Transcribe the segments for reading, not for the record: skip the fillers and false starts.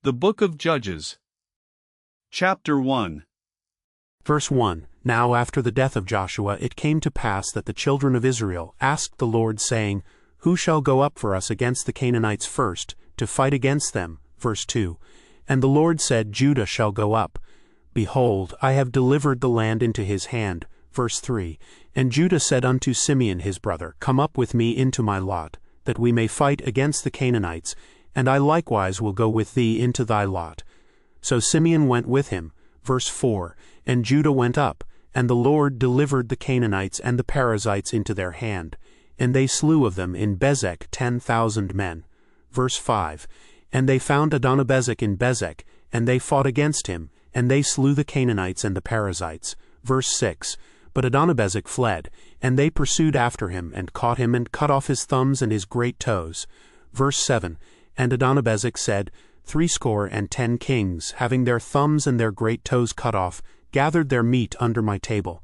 The Book of Judges. Chapter 1. Verse 1. Now after the death of Joshua it came to pass that the children of Israel asked the Lord, saying, Who shall go up for us against the Canaanites first, to fight against them? Verse 2. And the Lord said, Judah shall go up. Behold, I have delivered the land into his hand. Verse 3. And Judah said unto Simeon his brother, Come up with me into my lot, that we may fight against the Canaanites, and I likewise will go with thee into thy lot. So Simeon went with him. Verse 4. And Judah went up, and the Lord delivered the Canaanites and the Perizzites into their hand, and they slew of them in Bezek 10,000 men. Verse 5. And they found Adonibezek in Bezek, and they fought against him, and they slew the Canaanites and the Perizzites. Verse 6. But Adonibezek fled, and they pursued after him, and caught him, and cut off his thumbs and his great toes. Verse 7. And Adonibezek said, 70 kings, having their thumbs and their great toes cut off, gathered their meat under my table.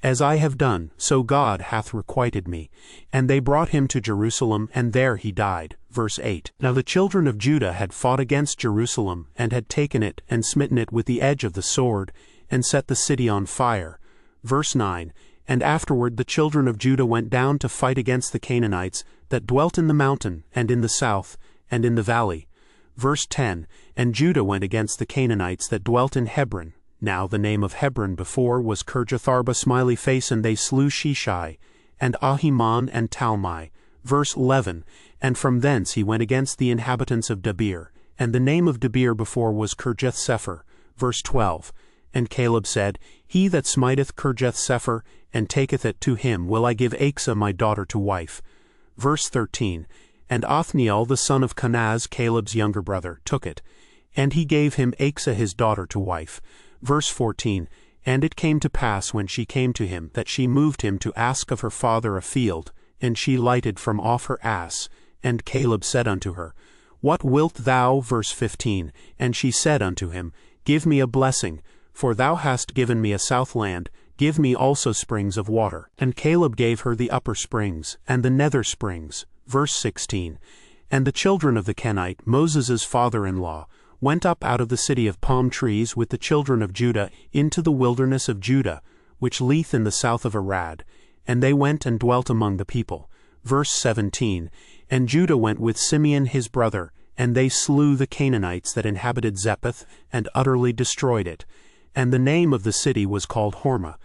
As I have done, so God hath requited me. And they brought him to Jerusalem, and there he died. Verse 8. Now the children of Judah had fought against Jerusalem, and had taken it, and smitten it with the edge of the sword, and set the city on fire. Verse 9. And afterward the children of Judah went down to fight against the Canaanites, that dwelt in the mountain, and in the south, and in the valley. Verse 10. And Judah went against the Canaanites that dwelt in Hebron. Now the name of Hebron before was Kirjatharba smiley face, and they slew Sheshai, and Ahiman, and Talmai. Verse 11. And from thence he went against the inhabitants of Debir, and the name of Debir before was Kirjathsepher. Verse 12. And Caleb said, He that smiteth Kirjathsepher, and taketh it to him, will I give Achsah my daughter to wife. Verse 13. And Othniel the son of Kenaz, Caleb's younger brother, took it, and he gave him Achsah his daughter to wife. Verse 14. And it came to pass when she came to him, that she moved him to ask of her father a field, and she lighted from off her ass. And Caleb said unto her, What wilt thou? Verse 15. And she said unto him, Give me a blessing, for thou hast given me a south land, give me also springs of water. And Caleb gave her the upper springs, and the nether springs. Verse 16. And the children of the Kenite, Moses' father-in-law, went up out of the city of palm trees with the children of Judah into the wilderness of Judah, which lieth in the south of Arad, and they went and dwelt among the people. Verse 17. And Judah went with Simeon his brother, and they slew the Canaanites that inhabited Zephath, and utterly destroyed it. And the name of the city was called Hormah.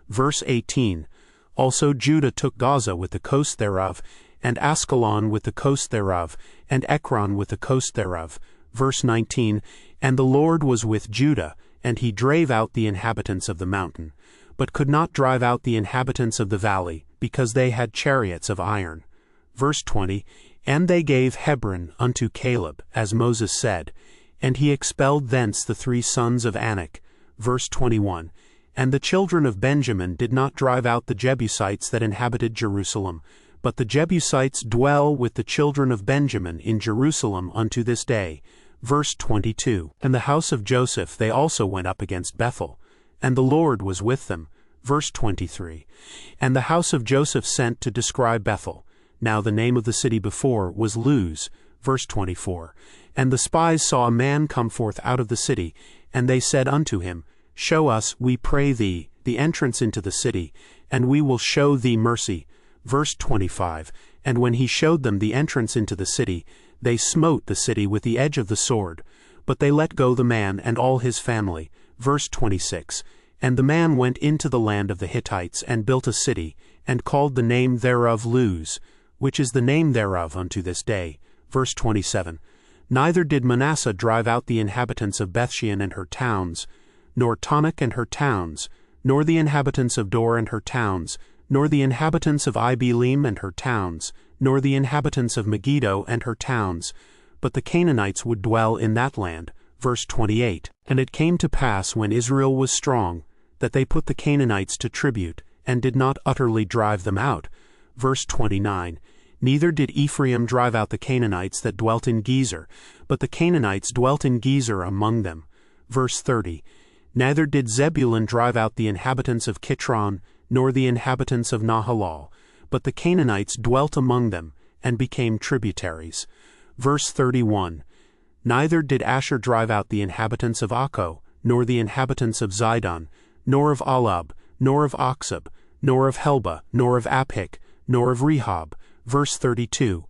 Verse 18. Also Judah took Gaza with the coast thereof, and Askelon with the coast thereof, and Ekron with the coast thereof. Verse 19. And the Lord was with Judah, and he drave out the inhabitants of the mountain, but could not drive out the inhabitants of the valley, because they had chariots of iron. Verse 20. And they gave Hebron unto Caleb, as Moses said, and he expelled thence the 3 sons of Anak. Verse 21. And the children of Benjamin did not drive out the Jebusites that inhabited Jerusalem, but the Jebusites dwell with the children of Benjamin in Jerusalem unto this day. Verse 22. And the house of Joseph they also went up against Bethel, and the Lord was with them. Verse 23. And the house of Joseph sent to describe Bethel. Now the name of the city before was Luz. Verse 24. And the spies saw a man come forth out of the city, and they said unto him, Show us, we pray thee, the entrance into the city, and we will show thee mercy. Verse 25. And when he showed them the entrance into the city, they smote the city with the edge of the sword, but they let go the man and all his family. Verse 26. And the man went into the land of the Hittites, and built a city, and called the name thereof Luz, which is the name thereof unto this day. Verse 27. Neither did Manasseh drive out the inhabitants of Bethshean and her towns, nor Tanakh and her towns, nor the inhabitants of Dor and her towns, nor the inhabitants of Ibelim and her towns, nor the inhabitants of Megiddo and her towns, but the Canaanites would dwell in that land. Verse 28. And it came to pass when Israel was strong, that they put the Canaanites to tribute, and did not utterly drive them out. Verse 29. Neither did Ephraim drive out the Canaanites that dwelt in Gezer, but the Canaanites dwelt in Gezer among them. Verse 30. Neither did Zebulun drive out the inhabitants of Kitron, nor the inhabitants of Nahalal, but the Canaanites dwelt among them, and became tributaries. Verse 31. Neither did Asher drive out the inhabitants of Akko, nor the inhabitants of Zidon, nor of Alab, nor of Oxab, nor of Helba, nor of Aphik, nor of Rehob. Verse 32.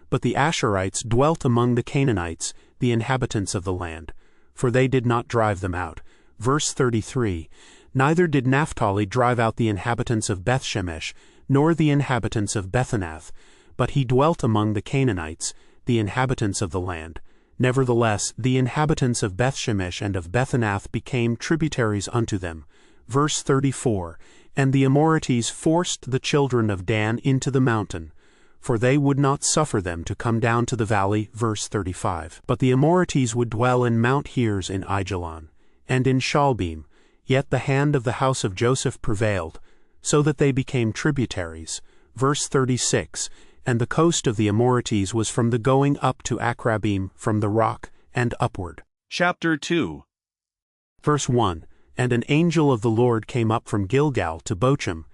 But the Asherites dwelt among the Canaanites, the inhabitants of the land, for they did not drive them out. Verse 33. Neither did Naphtali drive out the inhabitants of Bethshemesh, nor the inhabitants of Bethanath, but he dwelt among the Canaanites, the inhabitants of the land. Nevertheless, the inhabitants of Bethshemesh and of Bethanath became tributaries unto them. Verse 34. And the Amorites forced the children of Dan into the mountain, for they would not suffer them to come down to the valley. Verse 35. But the Amorites would dwell in Mount Heres in Aijalon, and in Shaalbim, yet the hand of the house of Joseph prevailed, so that they became tributaries. Verse 36. And the coast of the Amorites was from the going up to Akrabim, from the rock, and upward. Chapter 2. Verse 1. And an angel of the Lord came up from Gilgal to Bochim,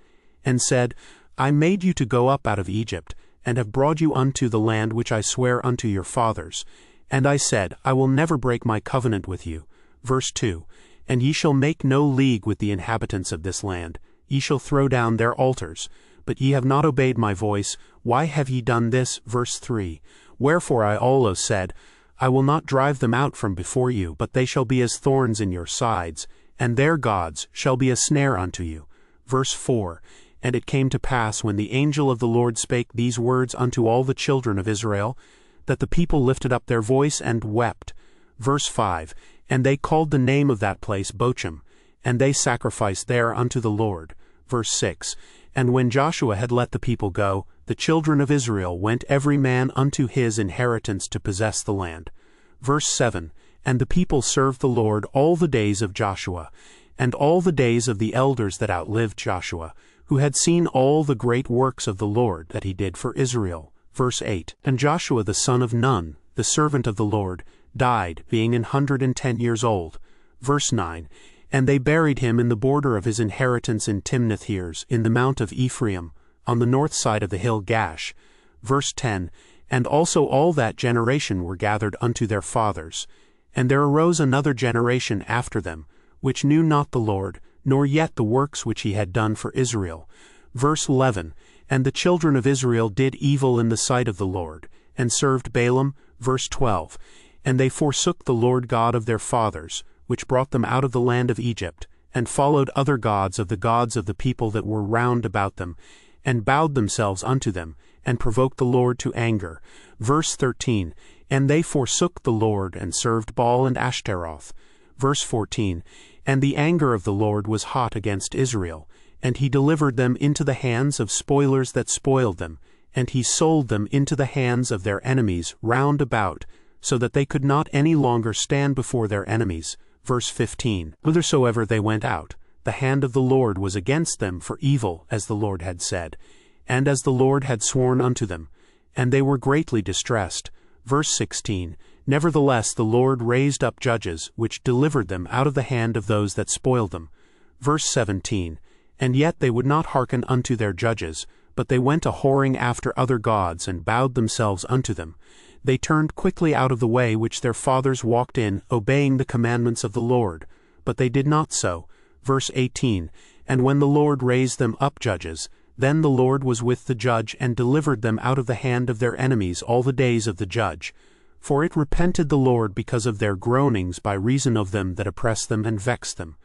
and said, I made you to go up out of Egypt, and have brought you unto the land which I swear unto your fathers. And I said, I will never break my covenant with you. Verse 2. And ye shall make no league with the inhabitants of this land, ye shall throw down their altars. But ye have not obeyed my voice. Why have ye done this? Verse 3. Wherefore I also said, I will not drive them out from before you, but they shall be as thorns in your sides, and their gods shall be a snare unto you. Verse 4. And it came to pass, when the angel of the Lord spake these words unto all the children of Israel, that the people lifted up their voice and wept. Verse 5. And they called the name of that place Bochim, and they sacrificed there unto the Lord. Verse 6. And when Joshua had let the people go, the children of Israel went every man unto his inheritance to possess the land. Verse 7. And the people served the Lord all the days of Joshua, and all the days of the elders that outlived Joshua, who had seen all the great works of the Lord that he did for Israel. Verse 8. And Joshua the son of Nun, the servant of the Lord, died, being 110 years old. Verse 9. And they buried him in the border of his inheritance in Timnath-Heres, in the mount of Ephraim, on the north side of the hill Gash. Verse 10. And also all that generation were gathered unto their fathers. And there arose another generation after them, which knew not the Lord, nor yet the works which he had done for Israel. Verse 11. And the children of Israel did evil in the sight of the Lord, and served Balaam. Verse 12. And they forsook the Lord God of their fathers, which brought them out of the land of Egypt, and followed other gods of the people that were round about them, and bowed themselves unto them, and provoked the Lord to anger. Verse 13. And they forsook the Lord, and served Baal and Ashtaroth. Verse 14. And the anger of the Lord was hot against Israel, and he delivered them into the hands of spoilers that spoiled them, and he sold them into the hands of their enemies round about, so that they could not any longer stand before their enemies. Verse 15. Whithersoever they went out, the hand of the Lord was against them for evil, as the Lord had said, and as the Lord had sworn unto them, and they were greatly distressed. Verse 16. Nevertheless the Lord raised up judges, which delivered them out of the hand of those that spoiled them. Verse 17. And yet they would not hearken unto their judges, but they went a-whoring after other gods, and bowed themselves unto them. They turned quickly out of the way which their fathers walked in, obeying the commandments of the Lord. But they did not so. Verse 18. And when the Lord raised them up judges, then the Lord was with the judge, and delivered them out of the hand of their enemies all the days of the judge. For it repented the Lord because of their groanings by reason of them that oppressed them and vexed them.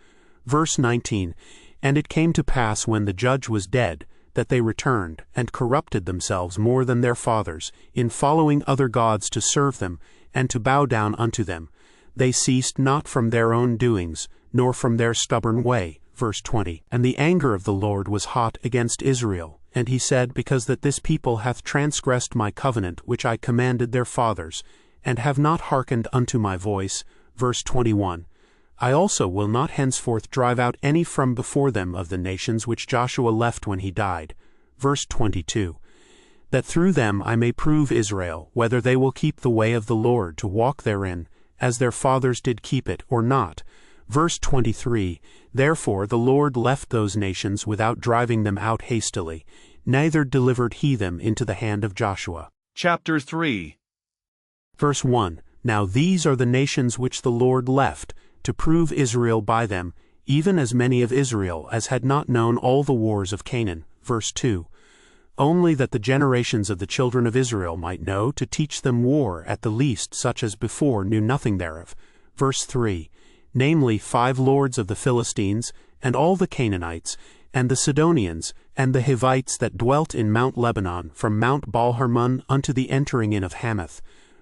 Verse 19. And it came to pass, when the judge was dead, that they returned, and corrupted themselves more than their fathers, in following other gods to serve them, and to bow down unto them. They ceased not from their own doings, nor from their stubborn way. Verse 20. And the anger of the Lord was hot against Israel, and he said, Because that this people hath transgressed my covenant which I commanded their fathers, and have not hearkened unto my voice. Verse 21. I also will not henceforth drive out any from before them of the nations which Joshua left when he died. Verse 22. That through them I may prove Israel, whether they will keep the way of the Lord to walk therein, as their fathers did keep it, or not. Verse 23. Therefore the Lord left those nations without driving them out hastily, neither delivered he them into the hand of Joshua. Chapter 3. Verse 1. Now these are the nations which the Lord left, to prove Israel by them, even as many of Israel as had not known all the wars of Canaan. Verse 2. Only that the generations of the children of Israel might know, to teach them war at the least, such as before knew nothing thereof. Verse 3. Namely 5 lords of the Philistines, and all the Canaanites, and the Sidonians, and the Hivites that dwelt in Mount Lebanon, from Mount Baal-Hermon unto the entering in of Hamath.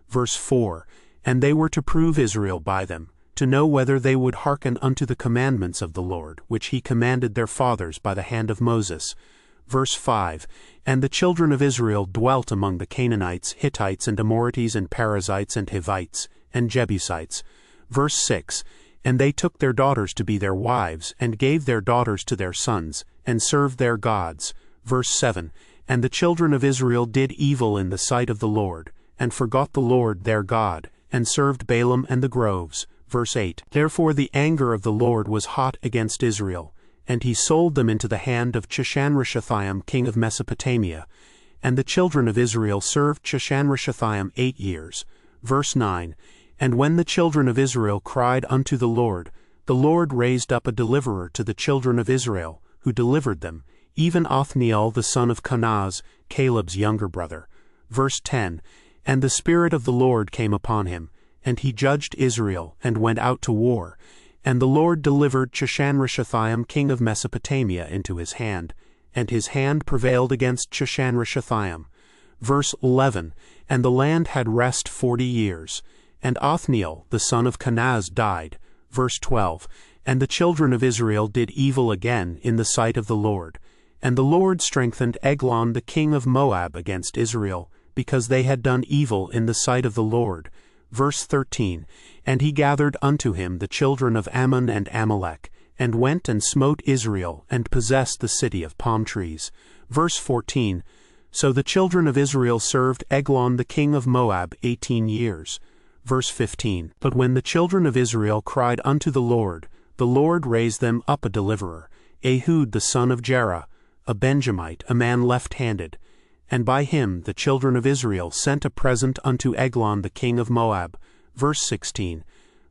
Verse 4. And they were to prove Israel by them, to know whether they would hearken unto the commandments of the Lord, which he commanded their fathers by the hand of Moses. Verse 5. And the children of Israel dwelt among the Canaanites, Hittites, and Amorites, and Perizzites, and Hivites, and Jebusites. Verse 6. And they took their daughters to be their wives, and gave their daughters to their sons, and served their gods. Verse 7. And the children of Israel did evil in the sight of the Lord, and forgot the Lord their God, and served Balaam and the groves. Verse 8. Therefore the anger of the Lord was hot against Israel, and he sold them into the hand of Chushan-Rishathaim king of Mesopotamia. And the children of Israel served Chushan-Rishathaim 8 years. Verse 9. And when the children of Israel cried unto the Lord raised up a deliverer to the children of Israel, who delivered them, even Othniel the son of Kenaz, Caleb's younger brother. Verse 10. And the Spirit of the Lord came upon him, and he judged Israel, and went out to war. And the Lord delivered Chushan-Rishathaim king of Mesopotamia into his hand, and his hand prevailed against Chushan-Rishathaim. Verse 11. And the land had rest 40 years. And Othniel the son of Kenaz died. Verse 12. And the children of Israel did evil again in the sight of the Lord. And the Lord strengthened Eglon the king of Moab against Israel, because they had done evil in the sight of the Lord. Verse 13. And he gathered unto him the children of Ammon and Amalek, and went and smote Israel, and possessed the city of palm trees. Verse 14. So the children of Israel served Eglon the king of Moab 18 years. Verse 15. But when the children of Israel cried unto the Lord raised them up a deliverer, Ehud the son of Jerah, a Benjamite, a man left-handed. And by him the children of Israel sent a present unto Eglon the king of Moab. Verse 16.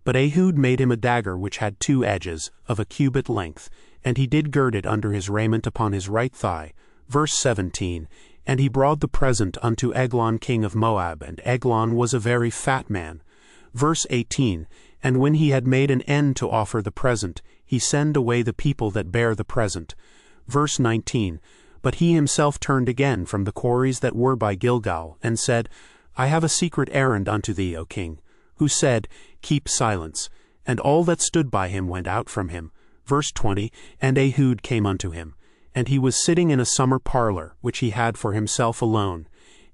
But Ehud made him a dagger which had 2 edges, of a cubit length, and he did gird it under his raiment upon his right thigh. Verse 17. And he brought the present unto Eglon king of Moab, and Eglon was a very fat man. Verse 18. And when he had made an end to offer the present, he sent away the people that bare the present. Verse 19. But he himself turned again from the quarries that were by Gilgal, and said, I have a secret errand unto thee, O king. Who said, Keep silence. And all that stood by him went out from him. Verse 20. And Ehud came unto him. And he was sitting in a summer parlor, which he had for himself alone.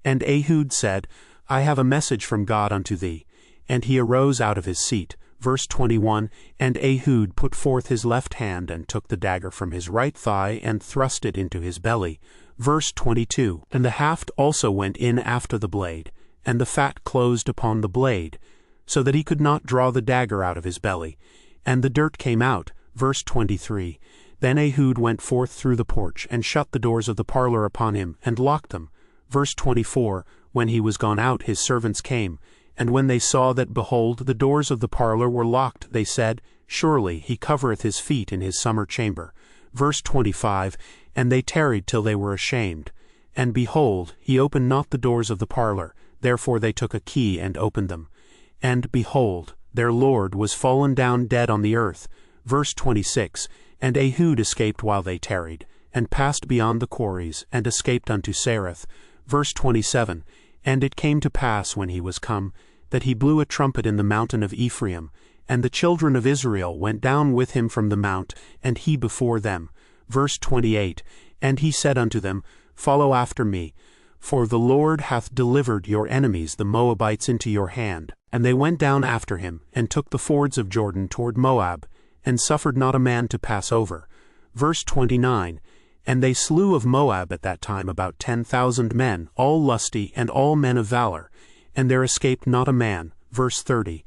And Ehud said, I have a message from God unto thee. And he arose out of his seat. Verse 21. And Ehud put forth his left hand, and took the dagger from his right thigh, and thrust it into his belly. Verse 22. And the haft also went in after the blade, and the fat closed upon the blade, so that he could not draw the dagger out of his belly. And the dirt came out. Verse 23. Then Ehud went forth through the porch, and shut the doors of the parlor upon him, and locked them. Verse 24. When he was gone out, his servants came, and when they saw that, behold, the doors of the parlor were locked, they said, Surely he covereth his feet in his summer chamber. Verse 25. And they tarried till they were ashamed. And behold, he opened not the doors of the parlor, therefore they took a key and opened them. And behold, their lord was fallen down dead on the earth. Verse 26. And Ehud escaped while they tarried, and passed beyond the quarries, and escaped unto Sareth. Verse 27. And it came to pass, when he was come, that he blew a trumpet in the mountain of Ephraim, and the children of Israel went down with him from the mount, and he before them. Verse 28. And he said unto them, Follow after me, for the Lord hath delivered your enemies the Moabites into your hand. And they went down after him, and took the fords of Jordan toward Moab, and suffered not a man to pass over. Verse 29. And they slew of Moab at that time about 10,000 men, all lusty, and all men of valor, and there escaped not a man. Verse 30.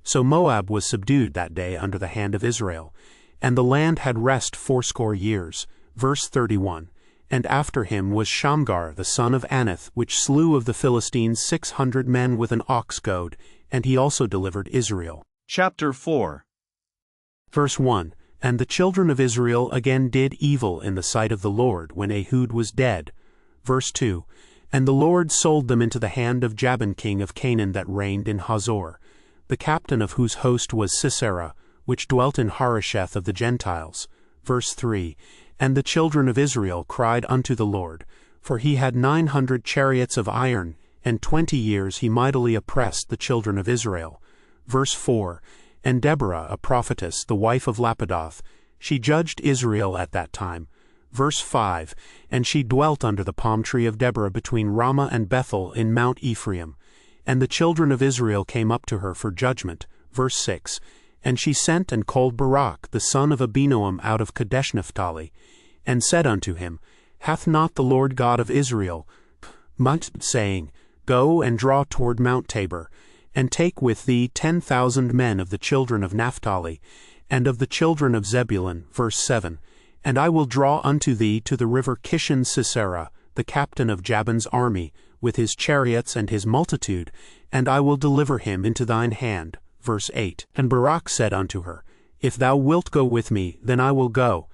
So Moab was subdued that day under the hand of Israel, and the land had rest 80 years. Verse 31. And after him was Shamgar the son of Anath, which slew of the Philistines 600 men with an ox goad, and he also delivered Israel. Chapter 4. Verse 1. And the children of Israel again did evil in the sight of the Lord when Ehud was dead. Verse 2. And the Lord sold them into the hand of Jabin king of Canaan that reigned in Hazor, the captain of whose host was Sisera, which dwelt in Harosheth of the Gentiles. Verse 3. And the children of Israel cried unto the Lord, for he had 900 chariots of iron, and 20 years he mightily oppressed the children of Israel. Verse 4. And Deborah, a prophetess, the wife of Lapidoth, she judged Israel at that time. Verse 5. And she dwelt under the palm tree of Deborah between Ramah and Bethel in Mount Ephraim. And the children of Israel came up to her for judgment. Verse 6. And she sent and called Barak, the son of Abinoam, out of Kadesh Naphtali, and said unto him, Hath not the Lord God of Israel, saying, Go and draw toward Mount Tabor, and take with thee 10,000 men of the children of Naphtali, and of the children of Zebulun. Verse 7. And I will draw unto thee to the river Kishon Sisera, the captain of Jabin's army, with his chariots and his multitude, and I will deliver him into thine hand. Verse 8. And Barak said unto her, If thou wilt go with me, then I will go.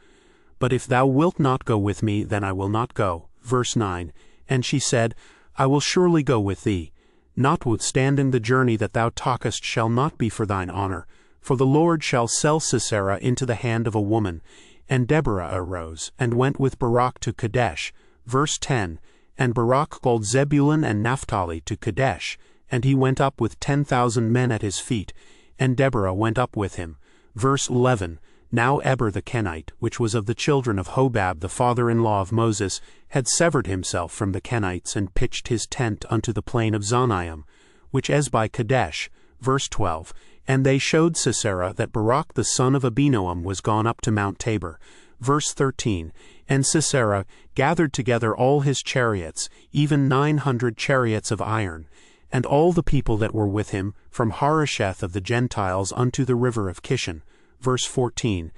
But if thou wilt not go with me, then I will not go. Verse 9. And she said, I will surely go with thee. Notwithstanding the journey that thou talkest shall not be for thine honor, for the Lord shall sell Sisera into the hand of a woman. And Deborah arose, and went with Barak to Kadesh. Verse 10. And Barak called Zebulun and Naphtali to Kadesh, and he went up with 10,000 men at his feet, and Deborah went up with him. Verse 11. Now Eber the Kenite, which was of the children of Hobab the father-in-law of Moses, had severed himself from the Kenites, and pitched his tent unto the plain of Zonaim, which is by Kadesh. Verse 12. And they showed Sisera that Barak the son of Abinoam was gone up to Mount Tabor. Verse 13. And Sisera gathered together all his chariots, even 900 chariots of iron, and all the people that were with him, from Harosheth of the Gentiles unto the river of Kishon. Verse 14.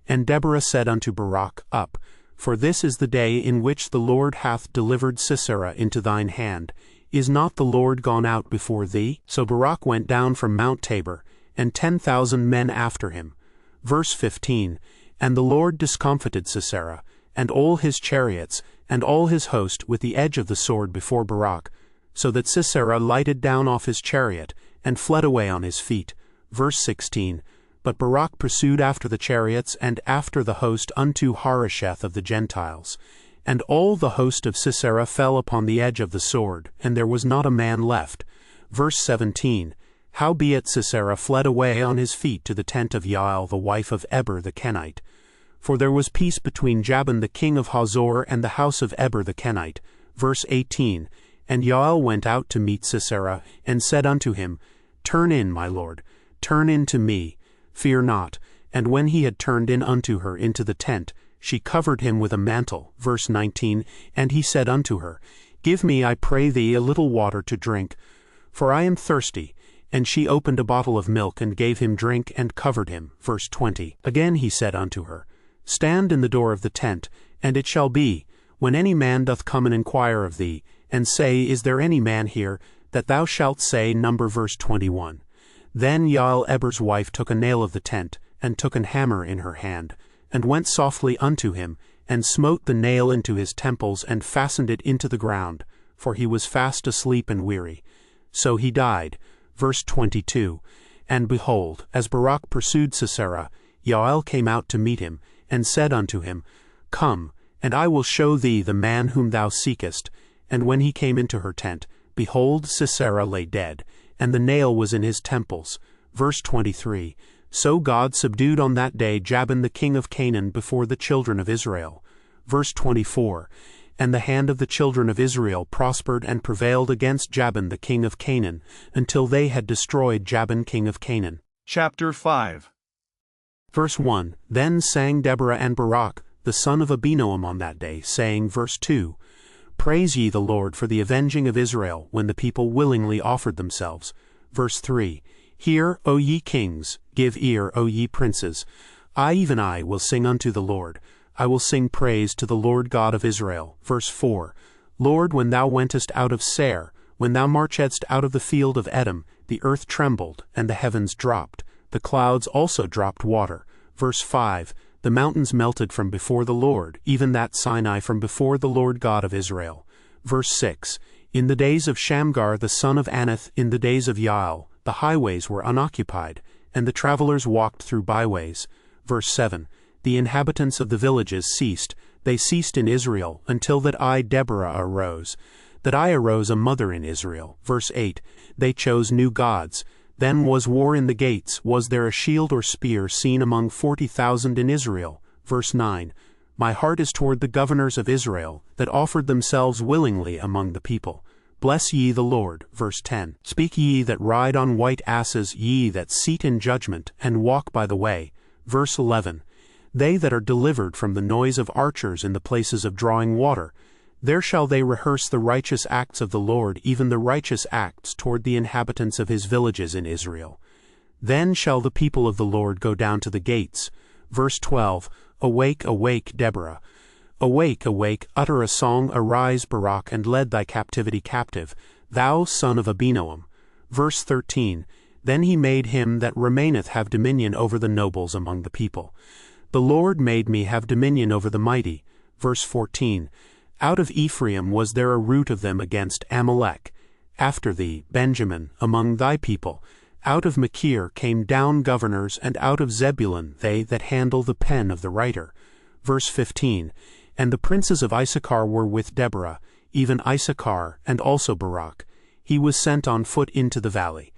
And Deborah said unto Barak, Up, for this is the day in which the Lord hath delivered Sisera into thine hand. Is not the Lord gone out before thee? So Barak went down from Mount Tabor, and 10,000 men after him. Verse 15. And the Lord discomfited Sisera, and all his chariots, and all his host with the edge of the sword before Barak, so that Sisera lighted down off his chariot, and fled away on his feet. Verse 16. But Barak pursued after the chariots, and after the host unto Harosheth of the Gentiles. And all the host of Sisera fell upon the edge of the sword, and there was not a man left. Verse 17. Howbeit Sisera fled away on his feet to the tent of Jael the wife of Eber the Kenite. For there was peace between Jabin the king of Hazor and the house of Eber the Kenite. Verse 18. And Jael went out to meet Sisera, and said unto him, Turn in, my lord, turn in to me, fear not. And when he had turned in unto her into the tent, she covered him with a mantle. Verse 19. And he said unto her, Give me, I pray thee, a little water to drink, for I am thirsty. And she opened a bottle of milk, and gave him drink, and covered him. Verse 20. Again he said unto her, Stand in the door of the tent, and it shall be, when any man doth come and inquire of thee, and say, Is there any man here? That thou shalt say, Number verse 21. Then Jael Eber's wife took a nail of the tent, and took an hammer in her hand, and went softly unto him, and smote the nail into his temples, and fastened it into the ground, for he was fast asleep and weary. So he died. Verse 22. And behold, as Barak pursued Sisera, Jael came out to meet him, and said unto him, Come, and I will show thee the man whom thou seekest. And when he came into her tent, behold, Sisera lay dead, and the nail was in his temples. Verse 23. So God subdued on that day Jabin the king of Canaan before the children of Israel. Verse 24. And the hand of the children of Israel prospered and prevailed against Jabin the king of Canaan, until they had destroyed Jabin king of Canaan. Chapter 5. Verse 1. Then sang Deborah and Barak, the son of Abinoam, on that day, saying, Verse 2. Praise ye the Lord for the avenging of Israel, when the people willingly offered themselves. Verse 3. Hear, O ye kings, give ear, O ye princes. I, even I, will sing unto the Lord. I will sing praise to the Lord God of Israel. Verse 4. Lord, when thou wentest out of Seir, when thou marchedst out of the field of Edom, the earth trembled, and the heavens dropped. The clouds also dropped water. Verse 5, the mountains melted from before the Lord, even that Sinai from before the Lord God of Israel. Verse 6, in the days of Shamgar the son of Anath, in the days of Yael, the highways were unoccupied, and the travelers walked through byways. Verse 7, the inhabitants of the villages ceased, they ceased in Israel, until that I, Deborah, arose. That I arose a mother in Israel. Verse 8, they chose new gods. Then was war in the gates, was there a shield or spear seen among 40,000 in Israel? Verse 9, my heart is toward the governors of Israel, that offered themselves willingly among the people. Bless ye the Lord. Verse 10, speak ye that ride on white asses, ye that seat in judgment, and walk by the way. Verse 11, they that are delivered from the noise of archers in the places of drawing water, there shall they rehearse the righteous acts of the Lord, even the righteous acts toward the inhabitants of his villages in Israel. Then shall the people of the Lord go down to the gates. Verse 12, awake, awake, Deborah. Awake, awake, utter a song, arise, Barak, and lead thy captivity captive, thou son of Abinoam. Verse 13, then he made him that remaineth have dominion over the nobles among the people. The Lord made me have dominion over the mighty. Verse 14, out of Ephraim was there a root of them against Amalek. After thee, Benjamin, among thy people. Out of Machir came down governors, and out of Zebulun they that handle the pen of the writer. Verse 15, and the princes of Issachar were with Deborah, even Issachar, and also Barak. He was sent on foot into the valley.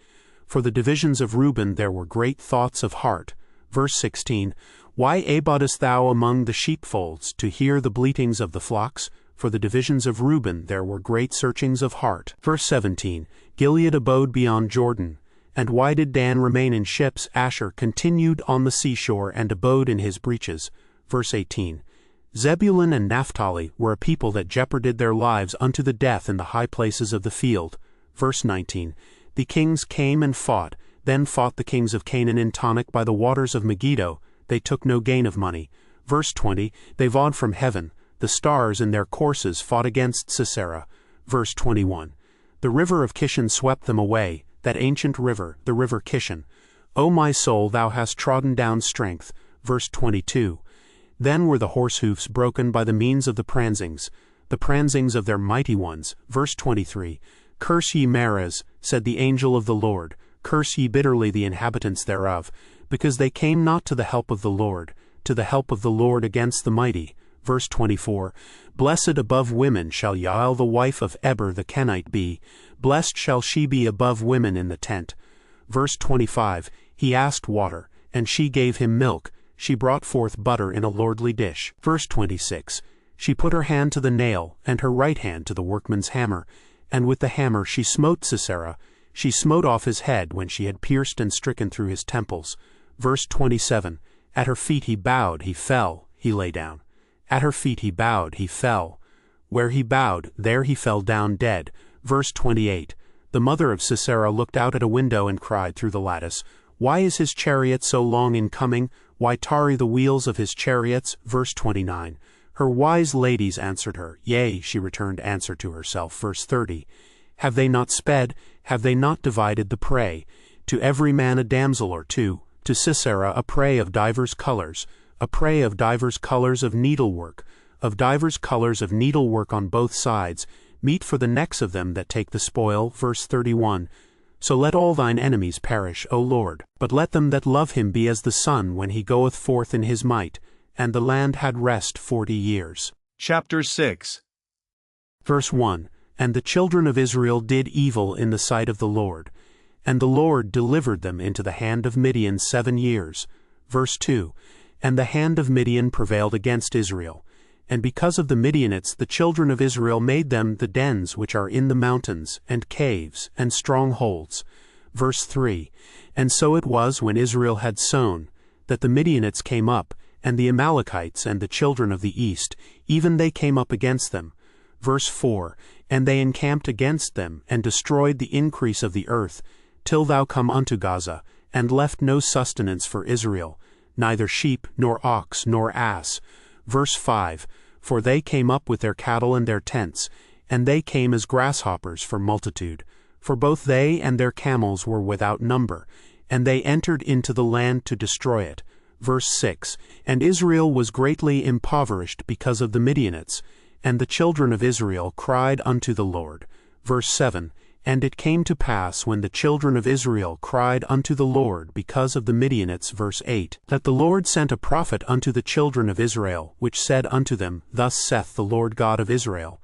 For the divisions of Reuben there were great thoughts of heart. Verse 16, why abidest thou among the sheepfolds, to hear the bleatings of the flocks? For the divisions of Reuben there were great searchings of heart. Verse 17, Gilead abode beyond Jordan. And why did Dan remain in ships? Asher continued on the seashore, and abode in his breaches. Verse 18, Zebulun and Naphtali were a people that jeoparded their lives unto the death in the high places of the field. Verse 19, the kings came and fought, then fought the kings of Canaan in Tanakh by the waters of Megiddo. They took no gain of money. Verse 20, they vowed from heaven. The stars in their courses fought against Sisera. Verse 21, the river of Kishon swept them away, that ancient river, the river Kishon. O my soul, thou hast trodden down strength. Verse 22, then were the horsehoofs broken by the means of the pransings of their mighty ones. Verse 23, curse ye Meres, said the angel of the Lord, curse ye bitterly the inhabitants thereof, because they came not to the help of the Lord against the mighty. Verse 24, blessed above women shall Yael the wife of Eber the Kenite be, blessed shall she be above women in the tent. Verse 25, he asked water, and she gave him milk, she brought forth butter in a lordly dish. Verse 26, she put her hand to the nail, and her right hand to the workman's hammer, and with the hammer she smote Sisera, she smote off his head when she had pierced and stricken through his temples. Verse 27, at her feet he bowed, he fell, he lay down. At her feet he bowed, he fell. Where he bowed, there he fell down dead. Verse 28, the mother of Sisera looked out at a window and cried through the lattice, why is his chariot so long in coming? Why tarry the wheels of his chariots? Verse 29, her wise ladies answered her, yea, she returned answer to herself. Verse 30, have they not sped? Have they not divided the prey? To every man a damsel or two, to Sisera a prey of divers colors, a prey of divers colors of needlework on both sides, meet for the necks of them that take the spoil. Verse 31, so let all thine enemies perish, O Lord, but let them that love him be as the sun when he goeth forth in his might. And the land had rest 40 years. Chapter 6. Verse 1, and the children of Israel did evil in the sight of the Lord, and the Lord delivered them into the hand of Midian 7 years. Verse 2, and the hand of Midian prevailed against Israel. And because of the Midianites the children of Israel made them the dens which are in the mountains, and caves, and strongholds. Verse 3, and so it was when Israel had sown, that the Midianites came up, and the Amalekites and the children of the east, even they came up against them. Verse 4, and they encamped against them, and destroyed the increase of the earth, till thou come unto Gaza, and left no sustenance for Israel, neither sheep, nor ox, nor ass. Verse 5, for they came up with their cattle and their tents, and they came as grasshoppers for multitude. for both they and their camels were without number, and they entered into the land to destroy it. Verse 6, And Israel was greatly impoverished because of the Midianites, and the children of Israel cried unto the Lord. Verse 7, And it came to pass when the children of Israel cried unto the Lord because of the Midianites, verse 8, that the Lord sent a prophet unto the children of Israel, which said unto them, Thus saith the Lord God of Israel,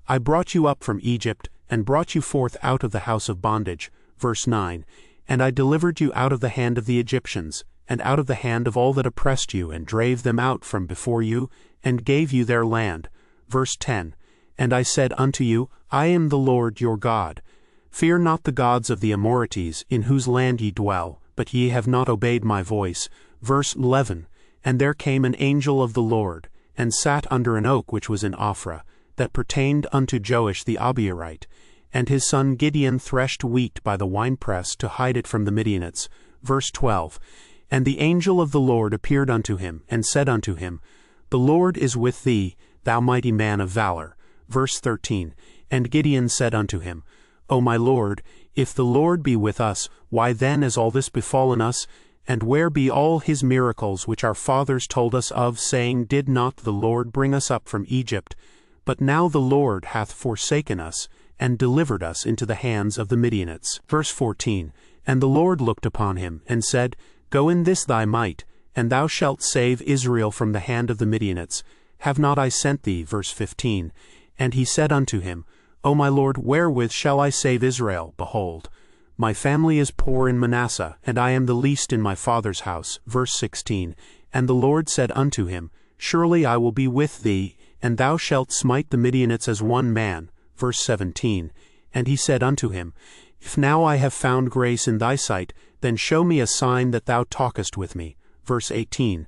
I brought you up from Egypt, and brought you forth out of the house of bondage. Verse 9, And I delivered you out of the hand of the Egyptians, and out of the hand of all that oppressed you, and drave them out from before you, and gave you their land. Verse 10, And I said unto you, I am the Lord your God. Fear not the gods of the Amorites, in whose land ye dwell, but ye have not obeyed my voice. Verse 11, And there came an angel of the Lord, and sat under an oak which was in Ophrah, that pertained unto Joash the Abiarite, and his son Gideon threshed wheat by the winepress to hide it from the Midianites. Verse 12, And the angel of the Lord appeared unto him, and said unto him, The Lord is with thee, thou mighty man of valor. Verse 13, And Gideon said unto him, O my Lord, if the Lord be with us, why then is all this befallen us? And where be all his miracles which our fathers told us of, saying, Did not the Lord bring us up from Egypt? But now the Lord hath forsaken us, and delivered us into the hands of the Midianites. Verse 14, And the Lord looked upon him, and said, Go in this thy might, and thou shalt save Israel from the hand of the Midianites. Have not I sent thee? Verse 15, And he said unto him, O my Lord, wherewith shall I save Israel? Behold, my family is poor in Manasseh, and I am the least in my father's house. Verse 16, And the Lord said unto him, Surely I will be with thee, and thou shalt smite the Midianites as one man. Verse 17, And he said unto him, If now I have found grace in thy sight, then show me a sign that thou talkest with me. Verse 18,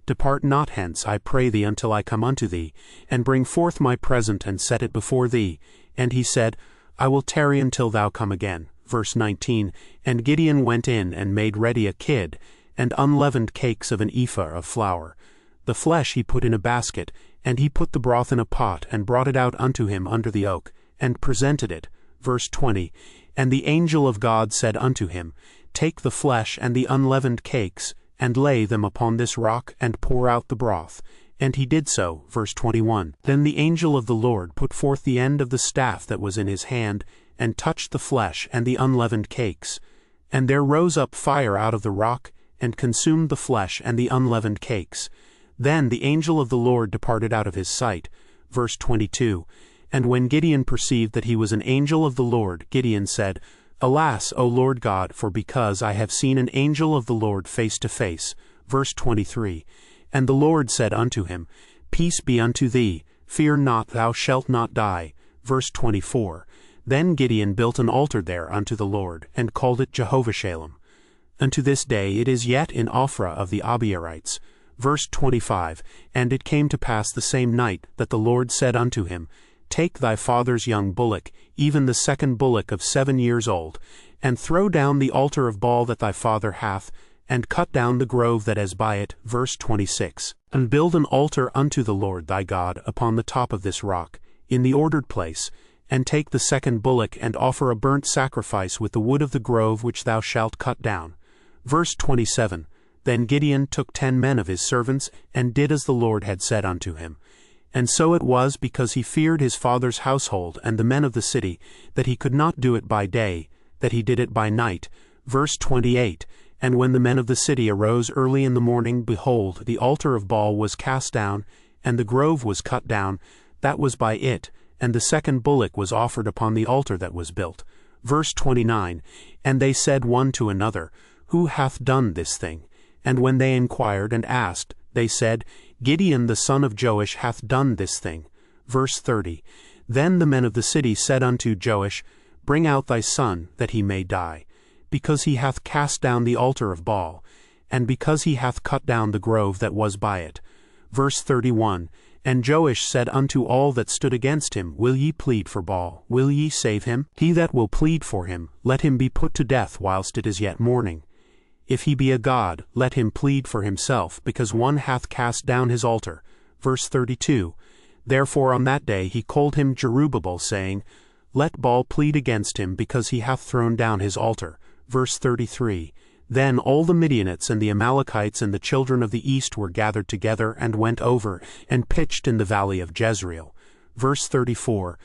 Depart not hence, I pray thee, until I come unto thee, and bring forth my present, and set it before thee. And he said, I will tarry until thou come again. Verse 19, And Gideon went in, and made ready a kid, and unleavened cakes of an ephah of flour. The flesh he put in a basket, and he put the broth in a pot, and brought it out unto him under the oak, and presented it. Verse 20, And the angel of God said unto him, Take the flesh and the unleavened cakes, and lay them upon this rock, and pour out the broth. And he did so. Verse 21, Then the angel of the Lord put forth the end of the staff that was in his hand, and touched the flesh and the unleavened cakes. And there rose up fire out of the rock, and consumed the flesh and the unleavened cakes. Then the angel of the Lord departed out of his sight. Verse 22, And when Gideon perceived that he was an angel of the Lord, Gideon said, Alas, O Lord God, for because I have seen an angel of the Lord face to face. Verse 23, And the Lord said unto him, Peace be unto thee, fear not, thou shalt not die. Verse 24, Then Gideon built an altar there unto the Lord, and called it Jehovah-Shalom. Unto this day it is yet in Ophrah of the Abiarites. Verse 25, And it came to pass the same night that the Lord said unto him, Take thy father's young bullock, even the second bullock of 7 years old, and throw down the altar of Baal that thy father hath, and cut down the grove that is by it. Verse 26, And build an altar unto the Lord thy God upon the top of this rock, in the ordered place, and take the second bullock, and offer a burnt sacrifice with the wood of the grove which thou shalt cut down. Verse 27, Then Gideon took 10 men of his servants, and did as the Lord had said unto him. And so it was, because he feared his father's household and the men of the city, that he could not do it by day, that he did it by night. Verse 28, And when the men of the city arose early in the morning, behold, the altar of Baal was cast down, and the grove was cut down, that was by it, and the second bullock was offered upon the altar that was built. Verse 29, And they said one to another, Who hath done this thing? And when they inquired and asked, they said, Gideon the son of Joash hath done this thing. Verse 30, Then the men of the city said unto Joash, Bring out thy son, that he may die, because he hath cast down the altar of Baal, and because he hath cut down the grove that was by it. Verse 31, And Joash said unto all that stood against him, Will ye plead for Baal? Will ye save him? He that will plead for him, let him be put to death whilst it is yet morning. If he be a god, let him plead for himself, because one hath cast down his altar. Verse 32, Therefore on that day he called him Jerubbaal, saying, Let Baal plead against him, because he hath thrown down his altar. Verse 33. Then all the Midianites and the Amalekites and the children of the east were gathered together, and went over, and pitched in the valley of Jezreel. Verse 34.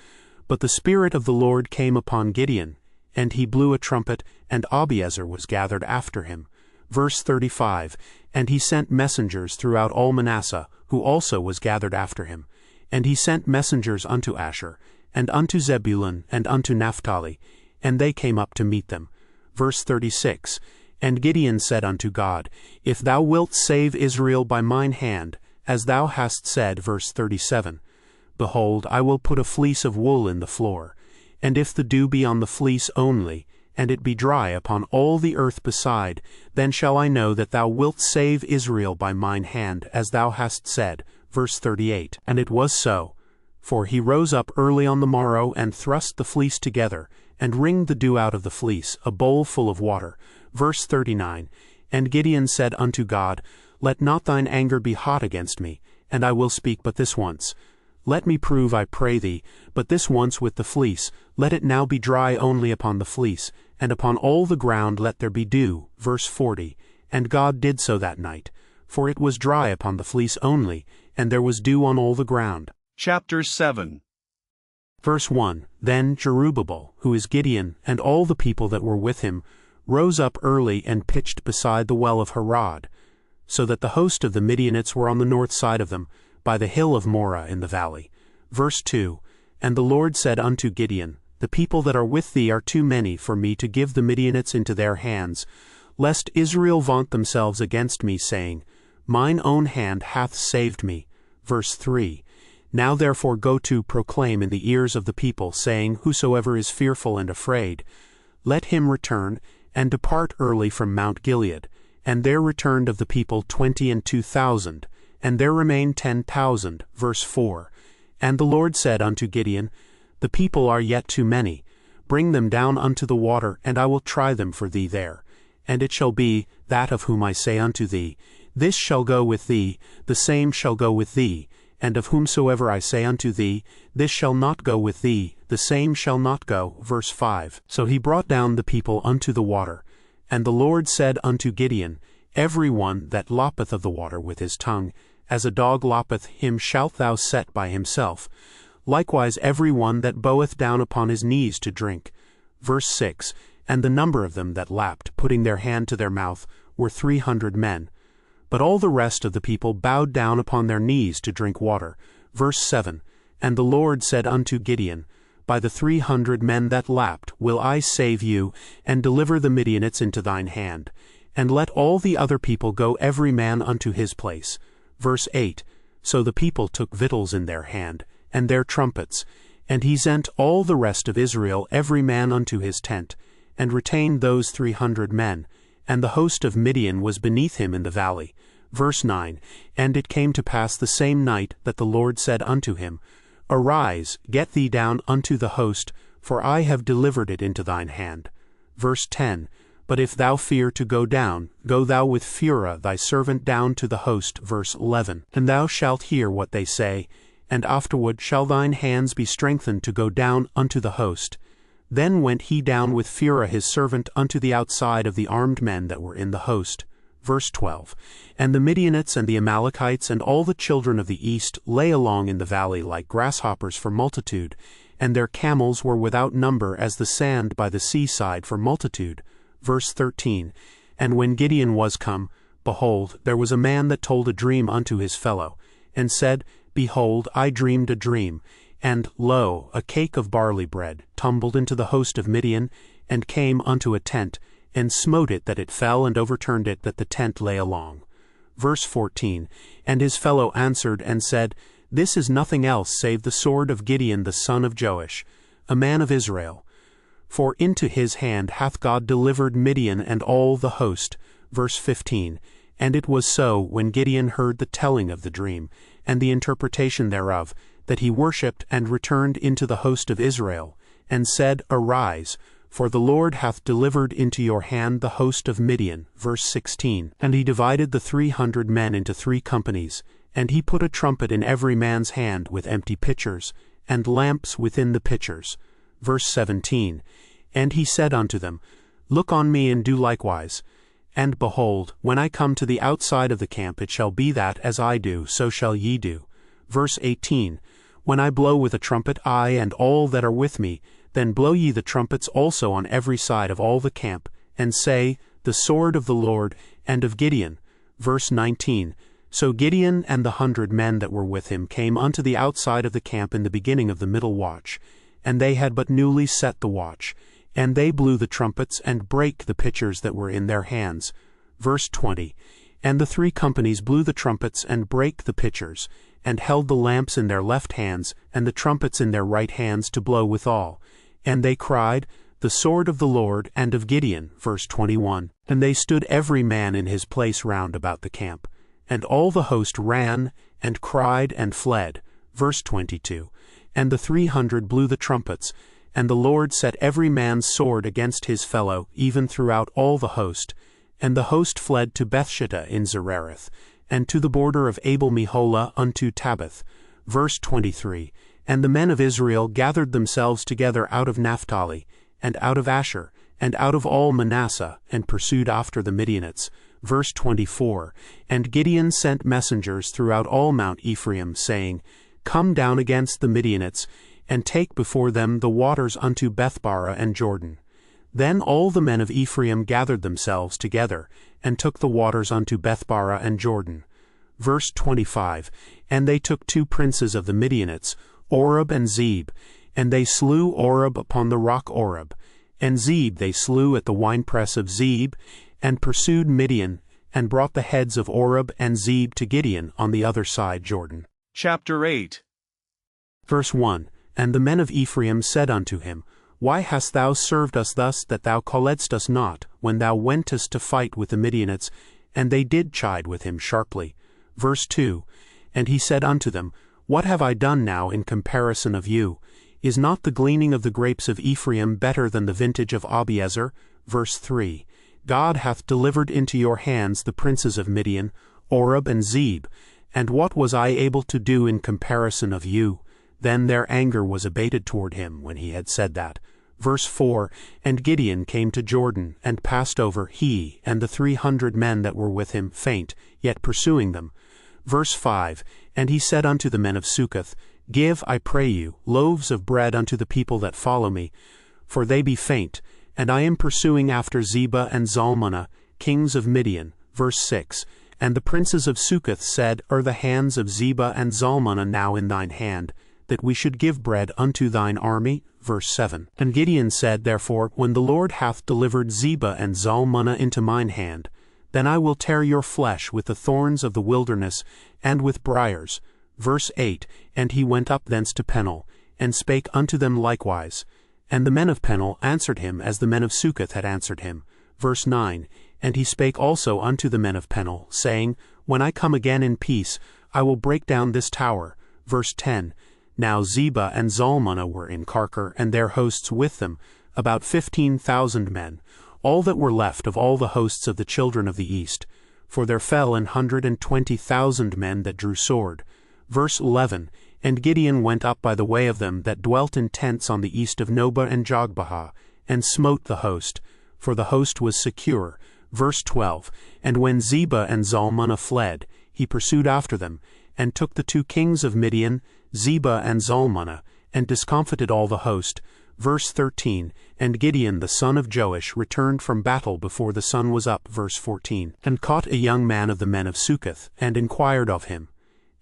But the Spirit of the Lord came upon Gideon, and he blew a trumpet, and Abiezer was gathered after him. Verse 35. And he sent messengers throughout all Manasseh, who also was gathered after him. And he sent messengers unto Asher, and unto Zebulun, and unto Naphtali, and they came up to meet them. Verse 36. And Gideon said unto God, If thou wilt save Israel by mine hand, as thou hast said. Verse 37. Behold, I will put a fleece of wool in the floor, and if the dew be on the fleece only, and it be dry upon all the earth beside, then shall I know that thou wilt save Israel by mine hand, as thou hast said. Verse 38. And it was so. For he rose up early on the morrow, and thrust the fleece together, and wringed the dew out of the fleece, a bowl full of water. Verse 39. And Gideon said unto God, Let not thine anger be hot against me, and I will speak but this once. Let me prove, I pray thee, but this once with the fleece. Let it now be dry only upon the fleece, and upon all the ground let there be dew. Verse 40. And God did so that night, for it was dry upon the fleece only, and there was dew on all the ground. Chapter 7. Verse 1. Then Jerubbaal, who is Gideon, and all the people that were with him, rose up early and pitched beside the well of Harod, so that the host of the Midianites were on the north side of them, by the hill of Moreh in the valley. Verse 2. And the Lord said unto Gideon, The people that are with thee are too many for me to give the Midianites into their hands, lest Israel vaunt themselves against me, saying, Mine own hand hath saved me. Verse 3. Now therefore go to proclaim in the ears of the people, saying, Whosoever is fearful and afraid, let him return, and depart early from Mount Gilead. And there returned of the people 22,000, and there remained 10,000. Verse 4. And the Lord said unto Gideon, The people are yet too many. Bring them down unto the water, and I will try them for thee there. And it shall be, that of whom I say unto thee, This shall go with thee, the same shall go with thee. And of whomsoever I say unto thee, This shall not go with thee, the same shall not go. Verse 5. So he brought down the people unto the water. And the Lord said unto Gideon, Every one that loppeth of the water with his tongue, as a dog loppeth, him shalt thou set by himself. Likewise every one that boweth down upon his knees to drink. Verse 6. And the number of them that lapped, putting their hand to their mouth, were 300 men. But all the rest of the people bowed down upon their knees to drink water. Verse 7. And the Lord said unto Gideon, By the 300 men that lapped will I save you, and deliver the Midianites into thine hand. And let all the other people go every man unto his place. Verse 8. So the people took victuals in their hand, and their trumpets. And he sent all the rest of Israel every man unto his tent, and retained those 300 men. And the host of Midian was beneath him in the valley. Verse 9. And it came to pass the same night that the Lord said unto him, Arise, get thee down unto the host, for I have delivered it into thine hand. Verse 10. But if thou fear to go down, go thou with Phurah thy servant down to the host. Verse 11. And thou shalt hear what they say, and afterward shall thine hands be strengthened to go down unto the host. Then went he down with Phurah his servant unto the outside of the armed men that were in the host. Verse 12. And the Midianites and the Amalekites and all the children of the east lay along in the valley like grasshoppers for multitude, and their camels were without number as the sand by the seaside for multitude. Verse 13. And when Gideon was come, behold, there was a man that told a dream unto his fellow, and said, Behold, I dreamed a dream, and, lo, a cake of barley bread tumbled into the host of Midian, and came unto a tent, and smote it that it fell, and overturned it that the tent lay along. Verse 14. And his fellow answered and said, This is nothing else save the sword of Gideon the son of Joash, a man of Israel. For into his hand hath God delivered Midian and all the host. Verse 15. And it was so, when Gideon heard the telling of the dream, and the interpretation thereof, that he worshipped and returned into the host of Israel, and said, Arise, for the Lord hath delivered into your hand the host of Midian. Verse 16. And he divided the 300 men into 3 companies, and he put a trumpet in every man's hand with empty pitchers, and lamps within the pitchers. Verse 17. And he said unto them, Look on me and do likewise. And behold, when I come to the outside of the camp, it shall be that, as I do, so shall ye do. Verse 18. When I blow with a trumpet, I and all that are with me, then blow ye the trumpets also on every side of all the camp, and say, The sword of the Lord, and of Gideon. Verse 19. So Gideon and the 100 men that were with him came unto the outside of the camp in the beginning of the middle watch, and they had but newly set the watch. And they blew the trumpets, and brake the pitchers that were in their hands. Verse 20. And the 3 companies blew the trumpets, and brake the pitchers, and held the lamps in their left hands, and the trumpets in their right hands to blow withal. And they cried, The sword of the Lord, and of Gideon. Verse 21. And they stood every man in his place round about the camp. And all the host ran, and cried, and fled. Verse 22. And the 300 blew the trumpets, and the Lord set every man's sword against his fellow, even throughout all the host. And the host fled to Bethshittah in Zerereth, and to the border of Abel-meholah unto Tabbath. Verse 23. And the men of Israel gathered themselves together out of Naphtali, and out of Asher, and out of all Manasseh, and pursued after the Midianites. Verse 24. And Gideon sent messengers throughout all Mount Ephraim, saying, Come down against the Midianites, and take before them the waters unto Bethbara and Jordan. Then all the men of Ephraim gathered themselves together, and took the waters unto Bethbara and Jordan. Verse 25. And they took 2 princes of the Midianites, Oreb and Zeb, and they slew Oreb upon the rock Oreb, and Zeb they slew at the winepress of Zeb, and pursued Midian, and brought the heads of Oreb and Zeb to Gideon on the other side Jordan. Chapter 8. Verse 1. And the men of Ephraim said unto him, Why hast thou served us thus, that thou calledst us not, when thou wentest to fight with the Midianites? And they did chide with him sharply. Verse 2. And he said unto them, What have I done now in comparison of you? Is not the gleaning of the grapes of Ephraim better than the vintage of Abiezer? Verse 3. God hath delivered into your hands the princes of Midian, Oreb and Zeb. And what was I able to do in comparison of you? Then their anger was abated toward him when he had said that. Verse 4. And Gideon came to Jordan, and passed over, he and the 300 men that were with him, faint, yet pursuing them. Verse 5. And he said unto the men of Succoth, Give, I pray you, loaves of bread unto the people that follow me, for they be faint, and I am pursuing after Zebah and Zalmunna, kings of Midian. Verse 6. And the princes of Succoth said, Are the hands of Zebah and Zalmunna now in thine hand, that we should give bread unto thine army? Verse 7. And Gideon said, Therefore, when the Lord hath delivered Zebah and Zalmunna into mine hand, then I will tear your flesh with the thorns of the wilderness, and with briars. Verse 8. And he went up thence to Peniel, and spake unto them likewise. And the men of Peniel answered him as the men of Succoth had answered him. Verse 9. And he spake also unto the men of Peniel, saying, When I come again in peace, I will break down this tower. Verse 10. Now Zebah and Zalmunna were in Karkor, and their hosts with them, about 15,000 men, all that were left of all the hosts of the children of the east. For there fell 120,000 men that drew sword. Verse 11. And Gideon went up by the way of them that dwelt in tents on the east of Nobah and Jogbehah, and smote the host, for the host was secure. Verse 12. And when Zebah and Zalmunna fled, he pursued after them, and took the 2 kings of Midian, Zebah and Zalmunna, and discomfited all the host. Verse 13. And Gideon the son of Joash returned from battle before the sun was up. Verse 14. And caught a young man of the men of Succoth, and inquired of him.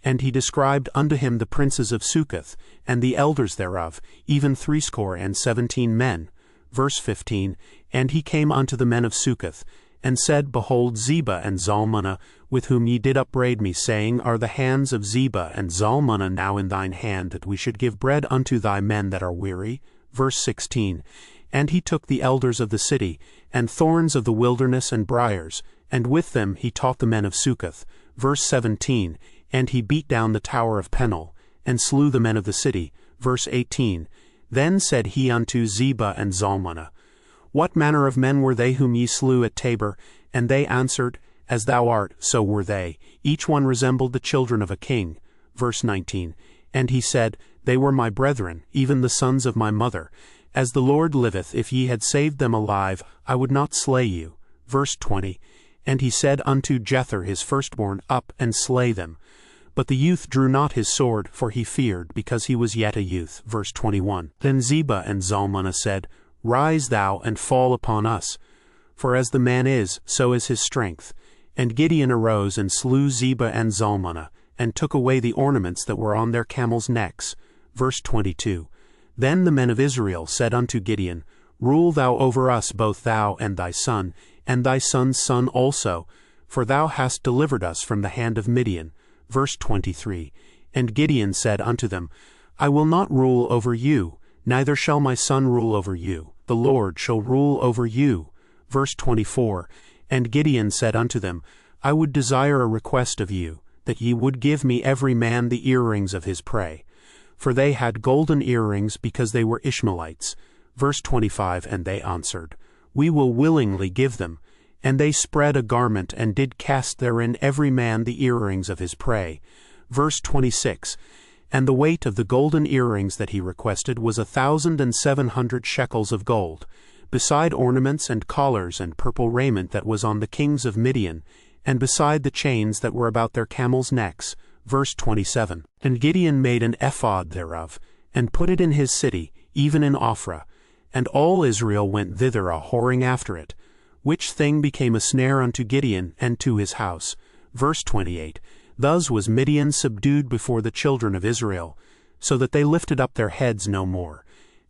And he described unto him the princes of Succoth, and the elders thereof, even 17 men. Verse 15. And he came unto the men of Succoth, and said, Behold, Zebah and Zalmunna, with whom ye did upbraid me, saying, Are the hands of Zebah and Zalmunna now in thine hand, that we should give bread unto thy men that are weary? Verse 16. And he took the elders of the city, and thorns of the wilderness and briars, and with them he taught the men of Succoth. Verse 17. And he beat down the tower of Peniel, and slew the men of the city. Verse 18. Then said he unto Zebah and Zalmunna, What manner of men were they whom ye slew at Tabor? And they answered, As thou art, so were they. Each one resembled the children of a king. Verse 19. And he said, They were my brethren, even the sons of my mother. As the Lord liveth, if ye had saved them alive, I would not slay you. Verse 20. And he said unto Jephthah his firstborn, Up and slay them. But the youth drew not his sword, for he feared, because he was yet a youth. Verse 21. Then Zebah and Zalmunna said, Rise thou and fall upon us. For as the man is, so is his strength. And Gideon arose and slew Zebah and Zalmunna, and took away the ornaments that were on their camels' necks. Verse 22. Then the men of Israel said unto Gideon, Rule thou over us, both thou and thy son's son also, for thou hast delivered us from the hand of Midian. Verse 23. And Gideon said unto them, I will not rule over you, neither shall my son rule over you. The Lord shall rule over you. Verse 24. And Gideon said unto them, I would desire a request of you, that ye would give me every man the earrings of his prey. For they had golden earrings, because they were Ishmaelites. Verse 25. And they answered, We will willingly give them. And they spread a garment, and did cast therein every man the earrings of his prey. Verse 26. And the weight of the golden earrings that he requested was 1,700 shekels of gold, beside ornaments and collars and purple raiment that was on the kings of Midian, and beside the chains that were about their camels' necks. Verse 27. And Gideon made an ephod thereof, and put it in his city, even in Ophrah. And all Israel went thither a whoring after it, which thing became a snare unto Gideon and to his house. Verse 28. Thus was Midian subdued before the children of Israel, so that they lifted up their heads no more.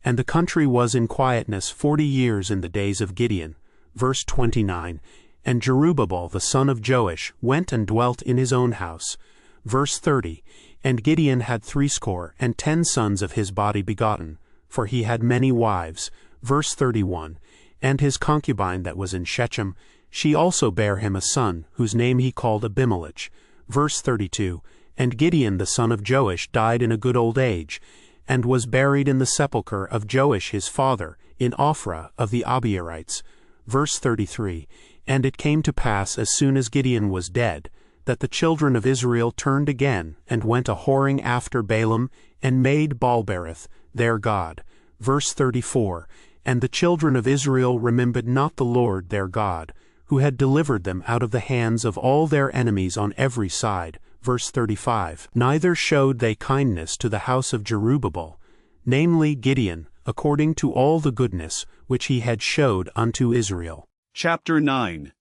And the country was in quietness 40 years in the days of Gideon. Verse 29. And Jerubbaal the son of Joash went and dwelt in his own house. Verse 30. And Gideon had 70 sons of his body begotten, for he had many wives. Verse 31. And his concubine that was in Shechem, she also bare him a son, whose name he called Abimelech. Verse 32. And Gideon the son of Joash died in a good old age, and was buried in the sepulchre of Joash his father, in Ophrah of the Abiarites. Verse 33. And it came to pass, as soon as Gideon was dead, that the children of Israel turned again, and went a whoring after Baalim, and made Baalberith their god. Verse 34. And the children of Israel remembered not the Lord their God, who had delivered them out of the hands of all their enemies on every side. Verse 35. Neither showed they kindness to the house of Jerubbaal, namely Gideon, according to all the goodness which he had showed unto Israel. Chapter 9.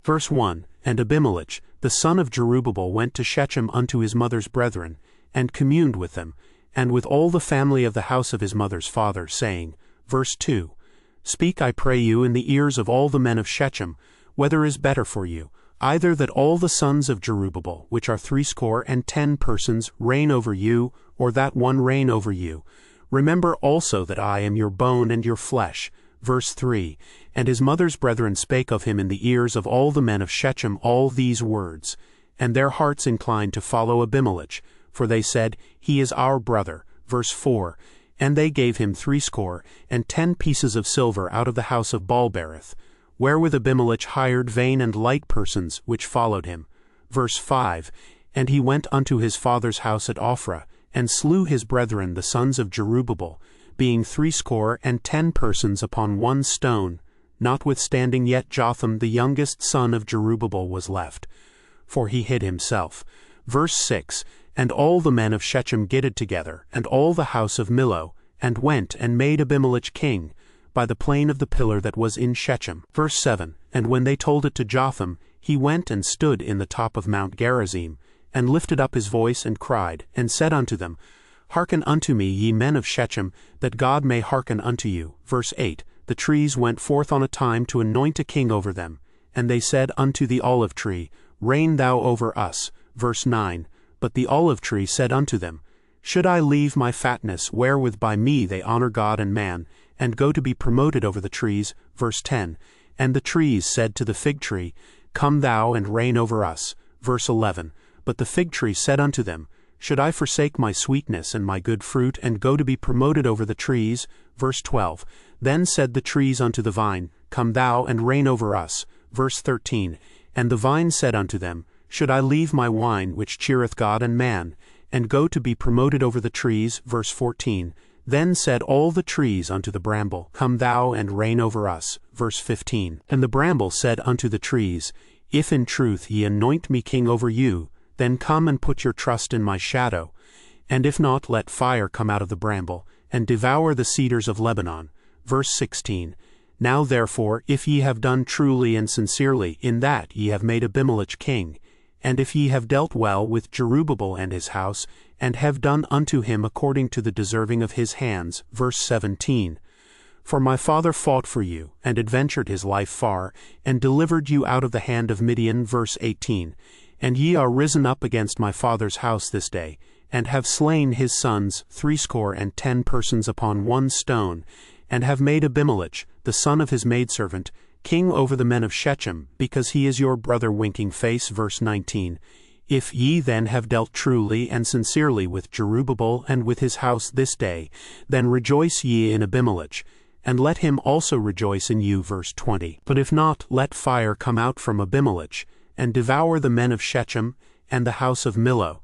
Verse 1. And Abimelech, the son of Jerubbaal, went to Shechem unto his mother's brethren, and communed with them, and with all the family of the house of his mother's father, saying, Verse 2. Speak, I pray you, in the ears of all the men of Shechem, whether is better for you, either that all the sons of Jerubbaal, which are 70 persons, reign over you, or that one reign over you. Remember also that I am your bone and your flesh. Verse 3. And his mother's brethren spake of him in the ears of all the men of Shechem all these words. And their hearts inclined to follow Abimelech, for they said, He is our brother. Verse 4. And they gave him 70 pieces of silver out of the house of Baalberith, wherewith Abimelech hired vain and light persons which followed him. Verse 5. And he went unto his father's house at Ophrah, and slew his brethren the sons of Jerubbaal, being 70 persons upon one stone, notwithstanding yet Jotham the youngest son of Jerubbaal was left, for he hid himself. Verse 6. And all the men of Shechem gathered together, and all the house of Millo, and went and made Abimelech king, by the plain of the pillar that was in Shechem. Verse 7. And when they told it to Jotham, he went and stood in the top of Mount Gerizim, and lifted up his voice, and cried, and said unto them, Hearken unto me, ye men of Shechem, that God may hearken unto you. Verse 8. The trees went forth on a time to anoint a king over them, and they said unto the olive tree, Reign thou over us. Verse 9. But the olive tree said unto them, Should I leave my fatness, wherewith by me they honor God and man, and go to be promoted over the trees? Verse 10. And the trees said to the fig tree, Come thou and reign over us. Verse 11. But the fig tree said unto them, Should I forsake my sweetness and my good fruit, and go to be promoted over the trees? Verse 12. Then said the trees unto the vine, Come thou and reign over us. Verse 13. And the vine said unto them, Should I leave my wine, which cheereth God and man, and go to be promoted over the trees? Verse 14. Then said all the trees unto the bramble, Come thou and reign over us. Verse 15. And the bramble said unto the trees, If in truth ye anoint me king over you, then come and put your trust in my shadow. And if not, let fire come out of the bramble, and devour the cedars of Lebanon. Verse 16. Now therefore, if ye have done truly and sincerely, in that ye have made Abimelech king, and if ye have dealt well with Jerubbaal and his house, and have done unto him according to the deserving of his hands. Verse 17. For my father fought for you, and adventured his life far, and delivered you out of the hand of Midian. Verse 18. And ye are risen up against my father's house this day, and have slain his sons 70 persons upon one stone, and have made Abimelech, the son of his maidservant, king over the men of Shechem, because he is your brother. Winking face. Verse 19. If ye then have dealt truly and sincerely with Jerubbaal and with his house this day, then rejoice ye in Abimelech, and let him also rejoice in you. Verse 20. But if not, let fire come out from Abimelech, and devour the men of Shechem, and the house of Millo.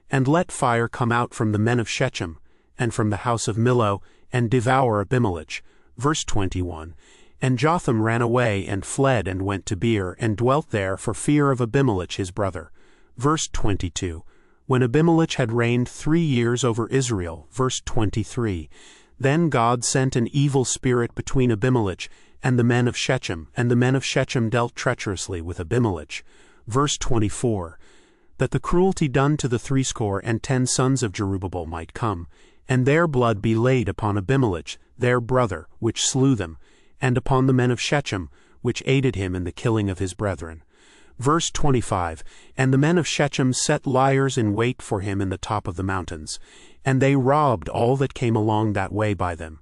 And let fire come out from the men of Shechem, and from the house of Millo, and devour Abimelech. Verse 21. And Jotham ran away and fled and went to Beer, and dwelt there for fear of Abimelech his brother. Verse 22. When Abimelech had reigned 3 years over Israel. Verse 23. Then God sent an evil spirit between Abimelech and the men of Shechem, and the men of Shechem dealt treacherously with Abimelech. Verse 24. That the cruelty done to the 70 sons of Jerubbaal might come, and their blood be laid upon Abimelech their brother, which slew them, and upon the men of Shechem, which aided him in the killing of his brethren. Verse 25. And the men of Shechem set liers in wait for him in the top of the mountains, and they robbed all that came along that way by them.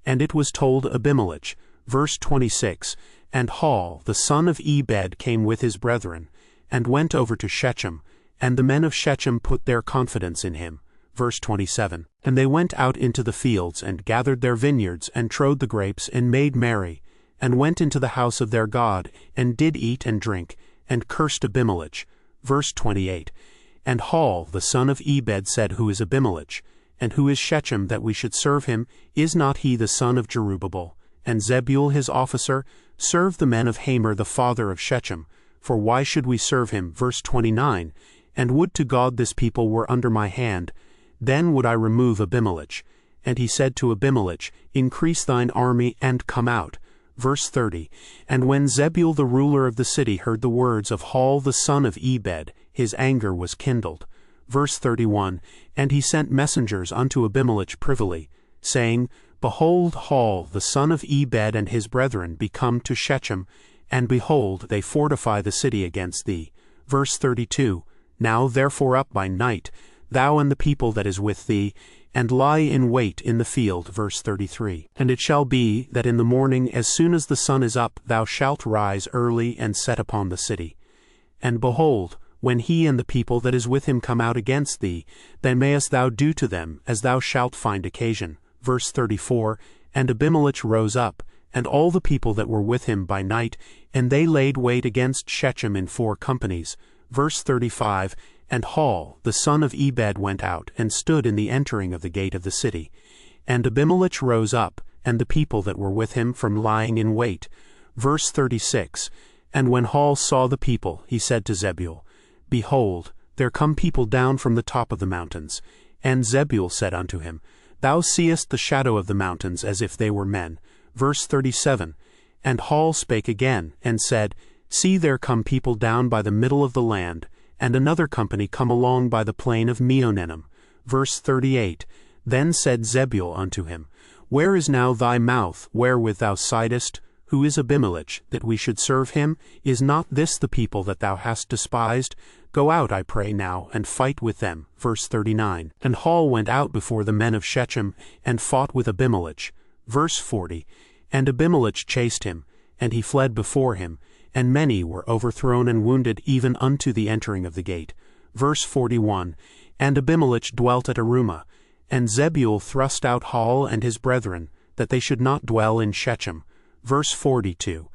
And it was told Abimelech. Verse 26. And Hall, the son of Ebed, came with his brethren, and went over to Shechem, and the men of Shechem put their confidence in him. Verse 27. And they went out into the fields, and gathered their vineyards, and trode the grapes, and made merry, and went into the house of their God, and did eat and drink, and cursed Abimelech. Verse 28. And Hall, the son of Ebed, said, Who is Abimelech? And who is Shechem, that we should serve him? Is not he the son of Jerubbaal? And Zebul his officer? Serve the men of Hamer the father of Shechem. For why should we serve him? Verse 29. And would to God this people were under my hand, then would I remove Abimelech. And he said to Abimelech, Increase thine army, and come out. Verse 30. And when Zebul the ruler of the city heard the words of Hall the son of Ebed, his anger was kindled. Verse 31. And he sent messengers unto Abimelech privily, saying, Behold, Hall the son of Ebed and his brethren be come to Shechem, and behold, they fortify the city against thee. Verse 32. Now therefore up by night, thou and the people that is with thee, and lie in wait in the field. Verse 33. And it shall be, that in the morning, as soon as the sun is up, thou shalt rise early and set upon the city. And behold, when he and the people that is with him come out against thee, then mayest thou do to them as thou shalt find occasion. Verse 34. And Abimelech rose up, and all the people that were with him by night, and they laid wait against Shechem in 4 companies. Verse 35. And Hall, the son of Ebed, went out, and stood in the entering of the gate of the city. And Abimelech rose up, and the people that were with him from lying in wait. Verse 36. And when Hall saw the people, he said to Zebul, Behold, there come people down from the top of the mountains. And Zebul said unto him, Thou seest the shadow of the mountains as if they were men. Verse 37. And Hall spake again, and said, See, there come people down by the middle of the land, and another company come along by the plain of Meonenim. Verse 38. Then said Zebul unto him, Where is now thy mouth, wherewith thou sidest? Who is Abimelech, that we should serve him? Is not this the people that thou hast despised? Go out, I pray now, and fight with them. Verse 39. And Hall went out before the men of Shechem, and fought with Abimelech. Verse 40. And Abimelech chased him, and he fled before him, and many were overthrown and wounded even unto the entering of the gate. Verse 41. And Abimelech dwelt at Arumah, and Zebul thrust out Hall and his brethren, that they should not dwell in Shechem. Verse 42.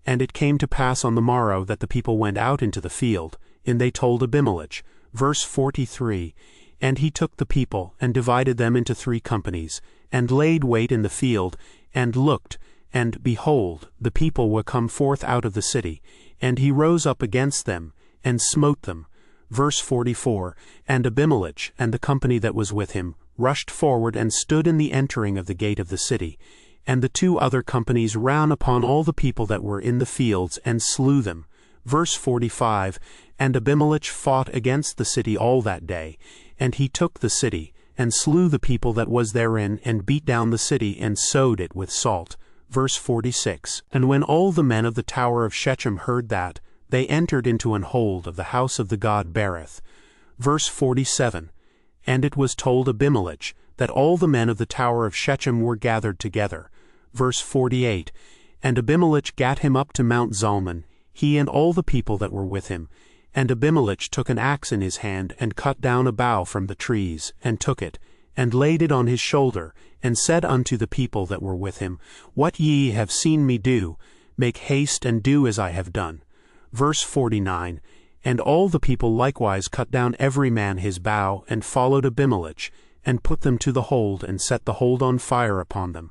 And it came to pass on the morrow that the people went out into the field, and they told Abimelech. Verse 43. And he took the people, and divided them into 3 companies, and laid wait in the field, and looked, and, behold, the people were come forth out of the city, and he rose up against them, and smote them. Verse 44, And Abimelech, and the company that was with him, rushed forward and stood in the entering of the gate of the city. And the two other companies ran upon all the people that were in the fields, and slew them. Verse 45, And Abimelech fought against the city all that day, and he took the city, and slew the people that was therein, and beat down the city, and sowed it with salt. Verse 46, And when all the men of the tower of Shechem heard that, they entered into an hold of the house of the god Barak. Verse 47, And it was told Abimelech that all the men of the tower of Shechem were gathered together. Verse 48, And Abimelech gat him up to Mount Zalmon, he and all the people that were with him. And Abimelech took an axe in his hand, and cut down a bough from the trees, and took it, and laid it on his shoulder, and said unto the people that were with him, What ye have seen me do, make haste and do as I have done. Verse 49, And all the people likewise cut down every man his bough, and followed Abimelech, and put them to the hold, and set the hold on fire upon them.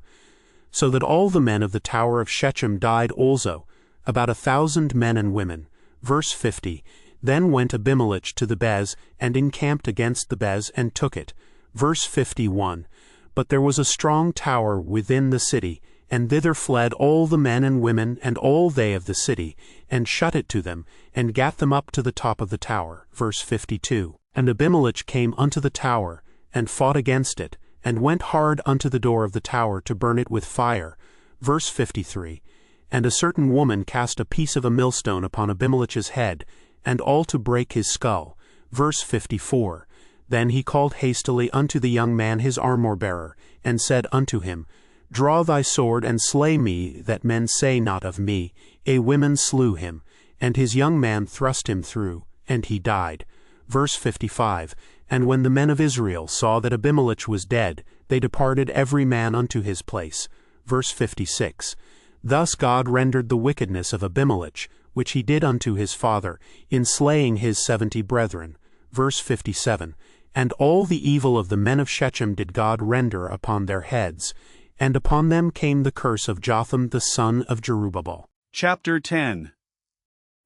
So that all the men of the tower of Shechem died also, about 1,000 men and women. Verse 50, Then went Abimelech to the Bez, and encamped against the Bez, and took it. Verse 51, But there was a strong tower within the city, and thither fled all the men and women, and all they of the city, and shut it to them, and gat them up to the top of the tower. Verse 52, And Abimelech came unto the tower, and fought against it, and went hard unto the door of the tower to burn it with fire. Verse 53, And a certain woman cast a piece of a millstone upon Abimelech's head, and all to break his skull. Verse 54, Then he called hastily unto the young man his armor-bearer, and said unto him, Draw thy sword, and slay me, that men say not of me, A woman slew him. And his young man thrust him through, and he died. Verse 55, And when the men of Israel saw that Abimelech was dead, they departed every man unto his place. Verse 56, Thus God rendered the wickedness of Abimelech, which he did unto his father, in slaying his 70 brethren. Verse 57, And all the evil of the men of Shechem did God render upon their heads, and upon them came the curse of Jotham the son of Jerubbaal. Chapter 10.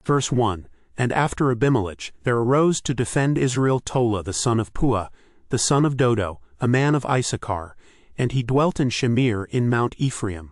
Verse 1, And after Abimelech there arose to defend Israel Tola the son of Puah, the son of Dodo, a man of Issachar, and he dwelt in Shamir in Mount Ephraim.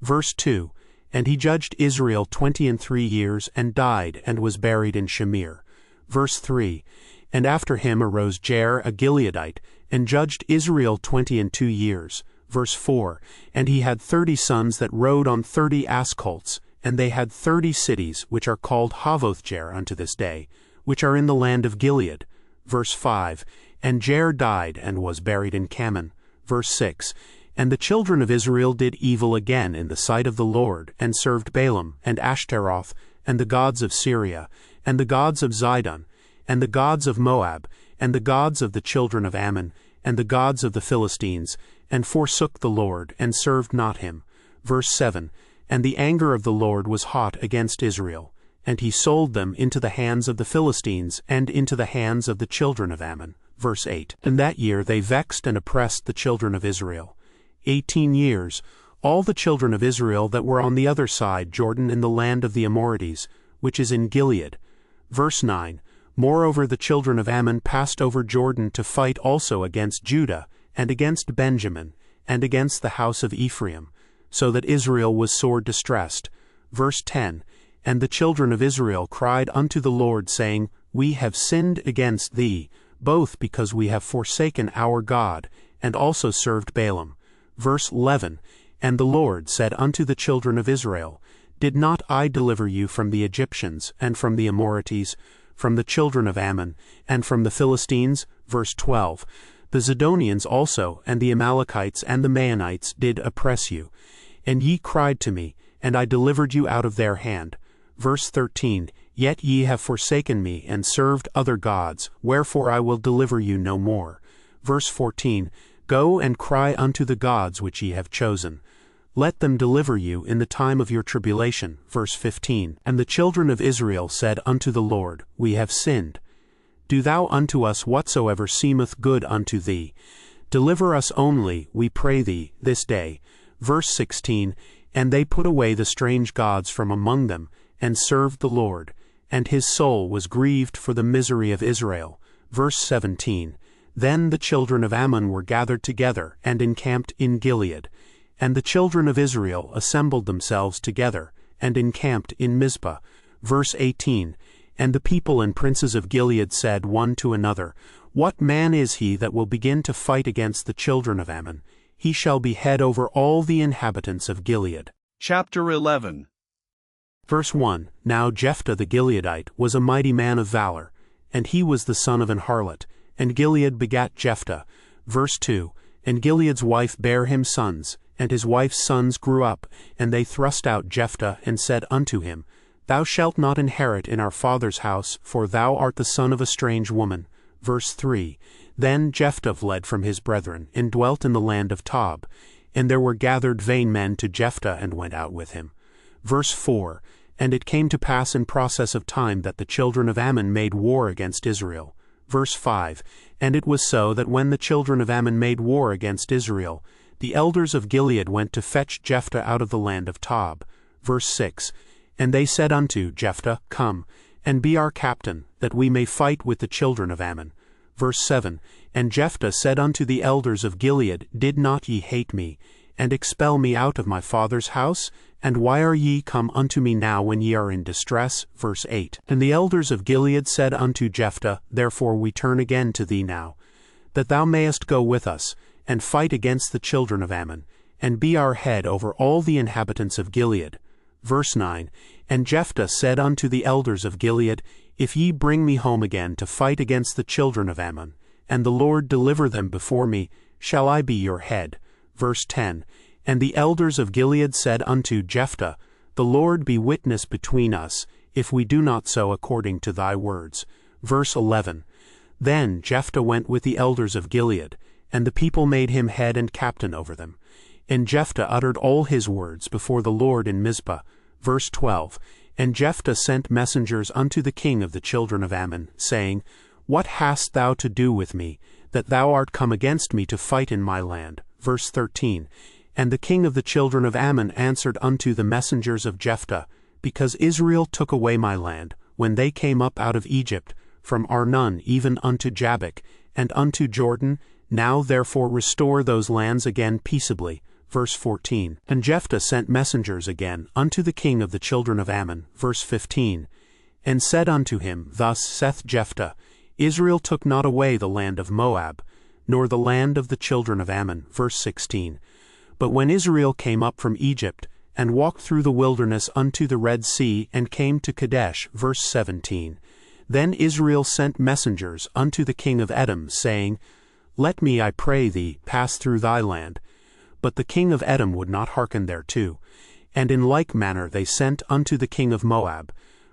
Verse 2, And he judged Israel 23 years, and died, and was buried in Shamir. Verse 3, And after him arose Jair a Gileadite, and judged Israel 22 years. Verse 4, And he had 30 sons that rode on 30 ass colts, and they had 30 cities, which are called Havothjair unto this day, which are in the land of Gilead. Verse 5, And Jair died, and was buried in Kaman. Verse 6, And the children of Israel did evil again in the sight of the Lord, and served Balaam, and Ashtaroth, and the gods of Syria, and the gods of Zidon, and the gods of Moab, and the gods of the children of Ammon, and the gods of the Philistines, and forsook the Lord, and served not him. Verse 7, And the anger of the Lord was hot against Israel, and he sold them into the hands of the Philistines, and into the hands of the children of Ammon. Verse 8, And that year they vexed and oppressed the children of Israel. 18 years, all the children of Israel that were on the other side Jordan in the land of the Amorites, which is in Gilead. Verse 9, Moreover the children of Ammon passed over Jordan to fight also against Judah, and against Benjamin, and against the house of Ephraim, so that Israel was sore distressed. Verse 10, And the children of Israel cried unto the Lord, saying, We have sinned against thee, both because we have forsaken our God, and also served Balaam. Verse 11, And the Lord said unto the children of Israel, Did not I deliver you from the Egyptians, and from the Amorites, from the children of Ammon, and from the Philistines? Verse 12, The Zidonians also, and the Amalekites, and the Maonites did oppress you. And ye cried to me, and I delivered you out of their hand. Verse 13, Yet ye have forsaken me, and served other gods, wherefore I will deliver you no more. Verse 14, Go and cry unto the gods which ye have chosen. Let them deliver you in the time of your tribulation. Verse 15, And the children of Israel said unto the Lord, We have sinned. Do thou unto us whatsoever seemeth good unto thee. Deliver us only, we pray thee, this day. Verse 16, And they put away the strange gods from among them, and served the Lord. And his soul was grieved for the misery of Israel. Verse 17, Then the children of Ammon were gathered together, and encamped in Gilead. And the children of Israel assembled themselves together, and encamped in Mizpah. Verse 18, And the people and princes of Gilead said one to another, What man is he that will begin to fight against the children of Ammon? He shall be head over all the inhabitants of Gilead. Chapter 11. Verse 1, Now Jephthah the Gileadite was a mighty man of valor, and he was the son of an harlot, and Gilead begat Jephthah. Verse 2, And Gilead's wife bare him sons, and his wife's sons grew up, and they thrust out Jephthah, and said unto him, Thou shalt not inherit in our father's house, for thou art the son of a strange woman. Verse 3, Then Jephthah fled from his brethren, and dwelt in the land of Tob. And there were gathered vain men to Jephthah, and went out with him. Verse 4, And it came to pass in process of time that the children of Ammon made war against Israel. Verse 5, And it was so that when the children of Ammon made war against Israel, the elders of Gilead went to fetch Jephthah out of the land of Tob. Verse 6, And they said unto Jephthah, Come, and be our captain, that we may fight with the children of Ammon. Verse 7, And Jephthah said unto the elders of Gilead, Did not ye hate me, and expel me out of my father's house? And why are ye come unto me now when ye are in distress? Verse 8, And the elders of Gilead said unto Jephthah, Therefore we turn again to thee now, that thou mayest go with us, and fight against the children of Ammon, and be our head over all the inhabitants of Gilead. Verse 9, And Jephthah said unto the elders of Gilead, If ye bring me home again to fight against the children of Ammon, and the Lord deliver them before me, shall I be your head? Verse 10, And the elders of Gilead said unto Jephthah, The Lord be witness between us, if we do not so according to thy words. Verse 11, Then Jephthah went with the elders of Gilead, and the people made him head and captain over them. And Jephthah uttered all his words before the Lord in Mizpah. Verse 12, And Jephthah sent messengers unto the king of the children of Ammon, saying, What hast thou to do with me, that thou art come against me to fight in my land? Verse 13, And the king of the children of Ammon answered unto the messengers of Jephthah, Because Israel took away my land, when they came up out of Egypt, from Arnon even unto Jabbok, and unto Jordan, now therefore restore those lands again peaceably. Verse 14, And Jephthah sent messengers again unto the king of the children of Ammon. Verse 15, And said unto him, Thus saith Jephthah, Israel took not away the land of Moab, nor the land of the children of Ammon. Verse 16, But when Israel came up from Egypt, and walked through the wilderness unto the Red Sea, and came to Kadesh. Verse 17, Then Israel sent messengers unto the king of Edom, saying, Let me, I pray thee, pass through thy land. But the king of Edom would not hearken thereto. And in like manner they sent unto the king of Moab,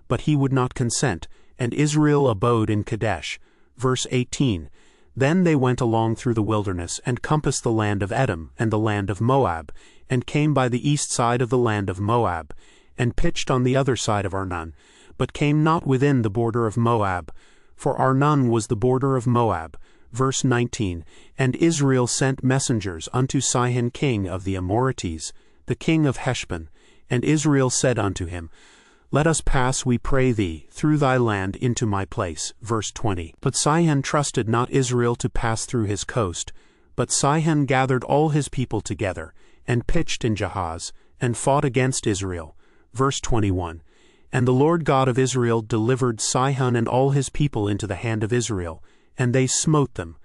but he would not consent, and Israel abode in Kadesh. Verse 18, Then they went along through the wilderness, and compassed the land of Edom, and the land of Moab, and came by the east side of the land of Moab, and pitched on the other side of Arnon, but came not within the border of Moab, for Arnon was the border of Moab. Verse 19, And Israel sent messengers unto Sihon king of the Amorites, the king of Heshbon. And Israel said unto him, Let us pass, we pray thee, through thy land into my place. Verse 20, But Sihon trusted not Israel to pass through his coast, but Sihon gathered all his people together, and pitched in Jahaz, and fought against Israel. Verse 21, And the Lord God of Israel delivered Sihon and all his people into the hand of Israel, and they smote them.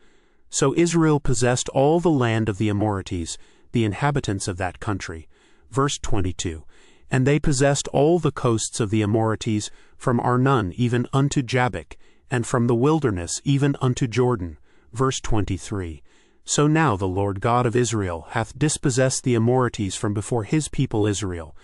So Israel possessed all the land of the Amorites, the inhabitants of that country. Verse 22, And they possessed all the coasts of the Amorites, from Arnon even unto Jabbok, and from the wilderness even unto Jordan. Verse 23, So now the Lord God of Israel hath dispossessed the Amorites from before his people Israel.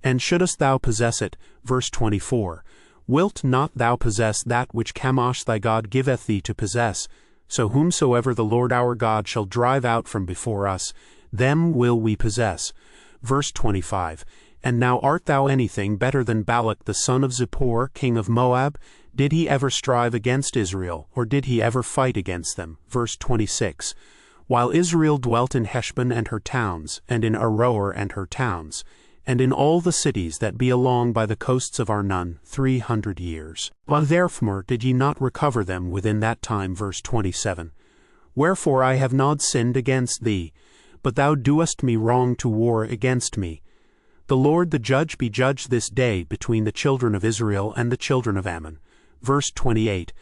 And shouldest thou possess it? Verse 24, Wilt not thou possess that which Chemosh thy God giveth thee to possess? So whomsoever the Lord our God shall drive out from before us, them will we possess. Verse 25, And now art thou anything better than Balak the son of Zippor, king of Moab? Did he ever strive against Israel, or did he ever fight against them? Verse 26, while Israel dwelt in Heshbon and her towns, and in Aroer and her towns, and in all the cities that be along by the coasts of Arnon 300 years. But therefore did ye not recover them within that time. Verse 27. Wherefore I have not sinned against thee, but thou doest me wrong to war against me. The Lord the judge be judged this day between the children of Israel and the children of Ammon. Verse 28.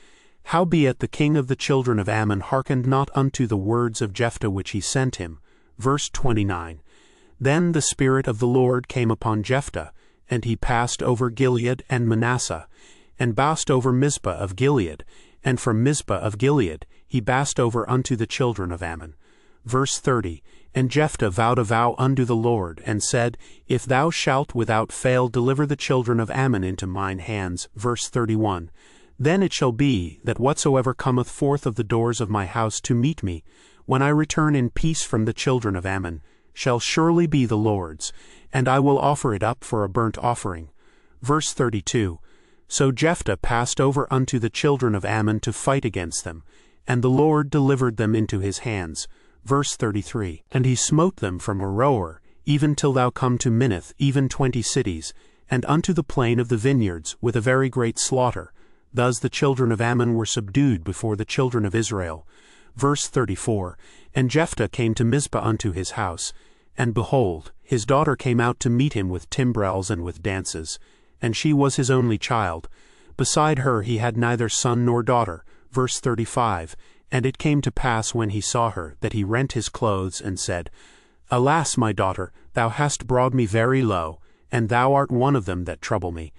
Howbeit the king of the children of Ammon hearkened not unto the words of Jephthah which he sent him. Verse 29. Then the Spirit of the Lord came upon Jephthah, and he passed over Gilead and Manasseh, and passed over Mizpah of Gilead, and from Mizpah of Gilead he passed over unto the children of Ammon. Verse 30. And Jephthah vowed a vow unto the Lord, and said, If thou shalt without fail deliver the children of Ammon into mine hands. Verse 31. Then it shall be, that whatsoever cometh forth of the doors of my house to meet me, when I return in peace from the children of Ammon, shall surely be the Lord's, and I will offer it up for a burnt offering. Verse 32. So Jephthah passed over unto the children of Ammon to fight against them, and the Lord delivered them into his hands. Verse 33. And he smote them from Aroer, even till thou come to Minnith, even 20 cities, and unto the plain of the vineyards, with a very great slaughter. Thus the children of Ammon were subdued before the children of Israel. Verse 34. And Jephthah came to Mizpah unto his house, and behold, his daughter came out to meet him with timbrels and with dances, and she was his only child. Beside her he had neither son nor daughter. Verse 35. And it came to pass when he saw her, that he rent his clothes, and said, Alas, my daughter, thou hast brought me very low, and thou art one of them that trouble me.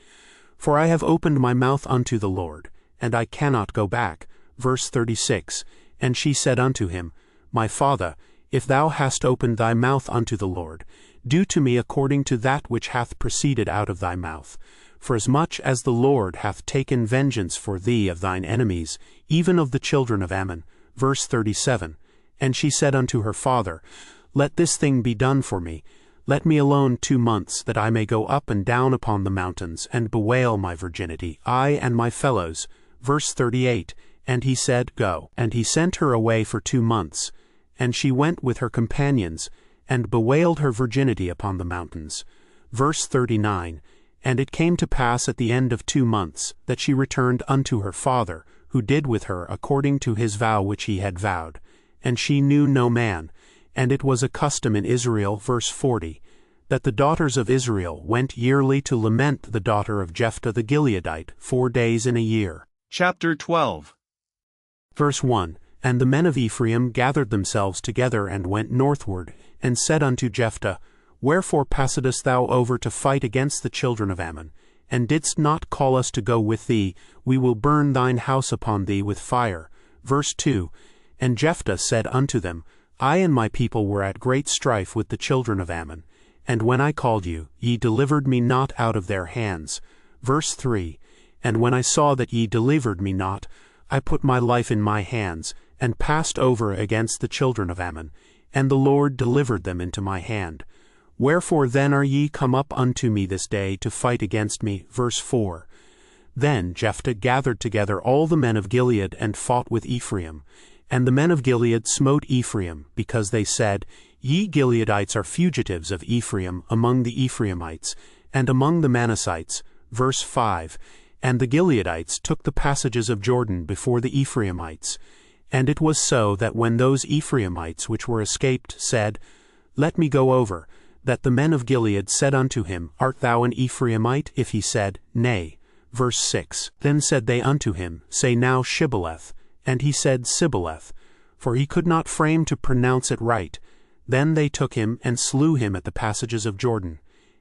For I have opened my mouth unto the Lord, and I cannot go back. Verse 36. And she said unto him, My father, if thou hast opened thy mouth unto the Lord, do to me according to that which hath proceeded out of thy mouth. Forasmuch as the Lord hath taken vengeance for thee of thine enemies, even of the children of Ammon. Verse 37. And she said unto her father, Let this thing be done for me. Let me alone 2 months, that I may go up and down upon the mountains, and bewail my virginity, I and my fellows. Verse 38. And he said, Go. And he sent her away for 2 months. And she went with her companions, and bewailed her virginity upon the mountains. Verse 39. And it came to pass at the end of 2 months, that she returned unto her father, who did with her according to his vow which he had vowed. And she knew no man. And it was a custom in Israel. Verse 40. That the daughters of Israel went yearly to lament the daughter of Jephthah the Gileadite 4 days in a year. Chapter 12. Verse 1. And the men of Ephraim gathered themselves together and went northward, and said unto Jephthah, Wherefore passedest thou over to fight against the children of Ammon? And didst not call us to go with thee? We will burn thine house upon thee with fire. Verse 2. And Jephthah said unto them, I and my people were at great strife with the children of Ammon. And when I called you, ye delivered me not out of their hands. Verse 3. And when I saw that ye delivered me not, I put my life in my hands, and passed over against the children of Ammon, and the Lord delivered them into my hand. Wherefore then are ye come up unto me this day to fight against me? Verse 4. Then Jephthah gathered together all the men of Gilead, and fought with Ephraim. And the men of Gilead smote Ephraim, because they said, Ye Gileadites are fugitives of Ephraim among the Ephraimites, and among the Manassites. Verse 5. And the Gileadites took the passages of Jordan before the Ephraimites. And it was so that when those Ephraimites which were escaped said, Let me go over, that the men of Gilead said unto him, Art thou an Ephraimite? If he said, Nay. Verse 6. Then said they unto him, Say now Shibboleth. And he said Sibboleth, for he could not frame to pronounce it right. Then they took him, and slew him at the passages of Jordan.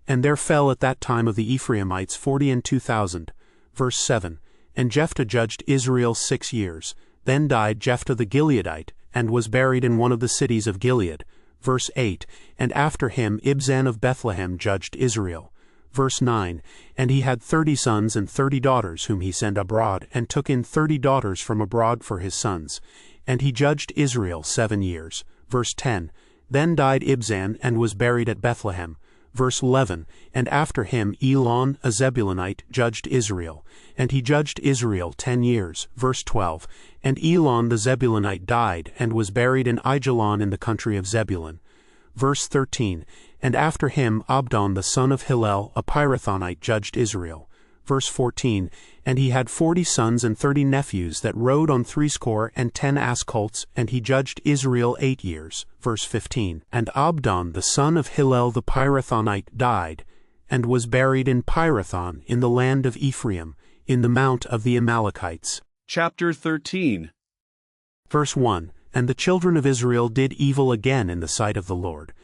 And there fell at that time of the Ephraimites 42,000. Verse 7. And Jephthah judged Israel 6 years. Then died Jephthah the Gileadite, and was buried in one of the cities of Gilead. Verse 8. And after him Ibzan of Bethlehem judged Israel. Verse 9. And he had 30 sons and 30 daughters, whom he sent abroad, and took in 30 daughters from abroad for his sons. And he judged Israel 7 years. Verse 10. Then died Ibzan, and was buried at Bethlehem. Verse 11, and after him Elon, a Zebulunite, judged Israel. And he judged Israel 10 years. Verse 12, and Elon the Zebulunite died, and was buried in Aijalon in the country of Zebulun. Verse 13, and after him Abdon the son of Hillel, a Pirathonite, judged Israel. Verse 14, and he had 40 sons and 30 nephews that rode on 60 and 10 ass colts, and he judged Israel 8 years. Verse 15, and Abdon the son of Hillel the Pirathonite died, and was buried in Pirathon in the land of Ephraim, in the mount of the Amalekites. Chapter 13. Verse 1, and the children of Israel did evil again in the sight of the Lord,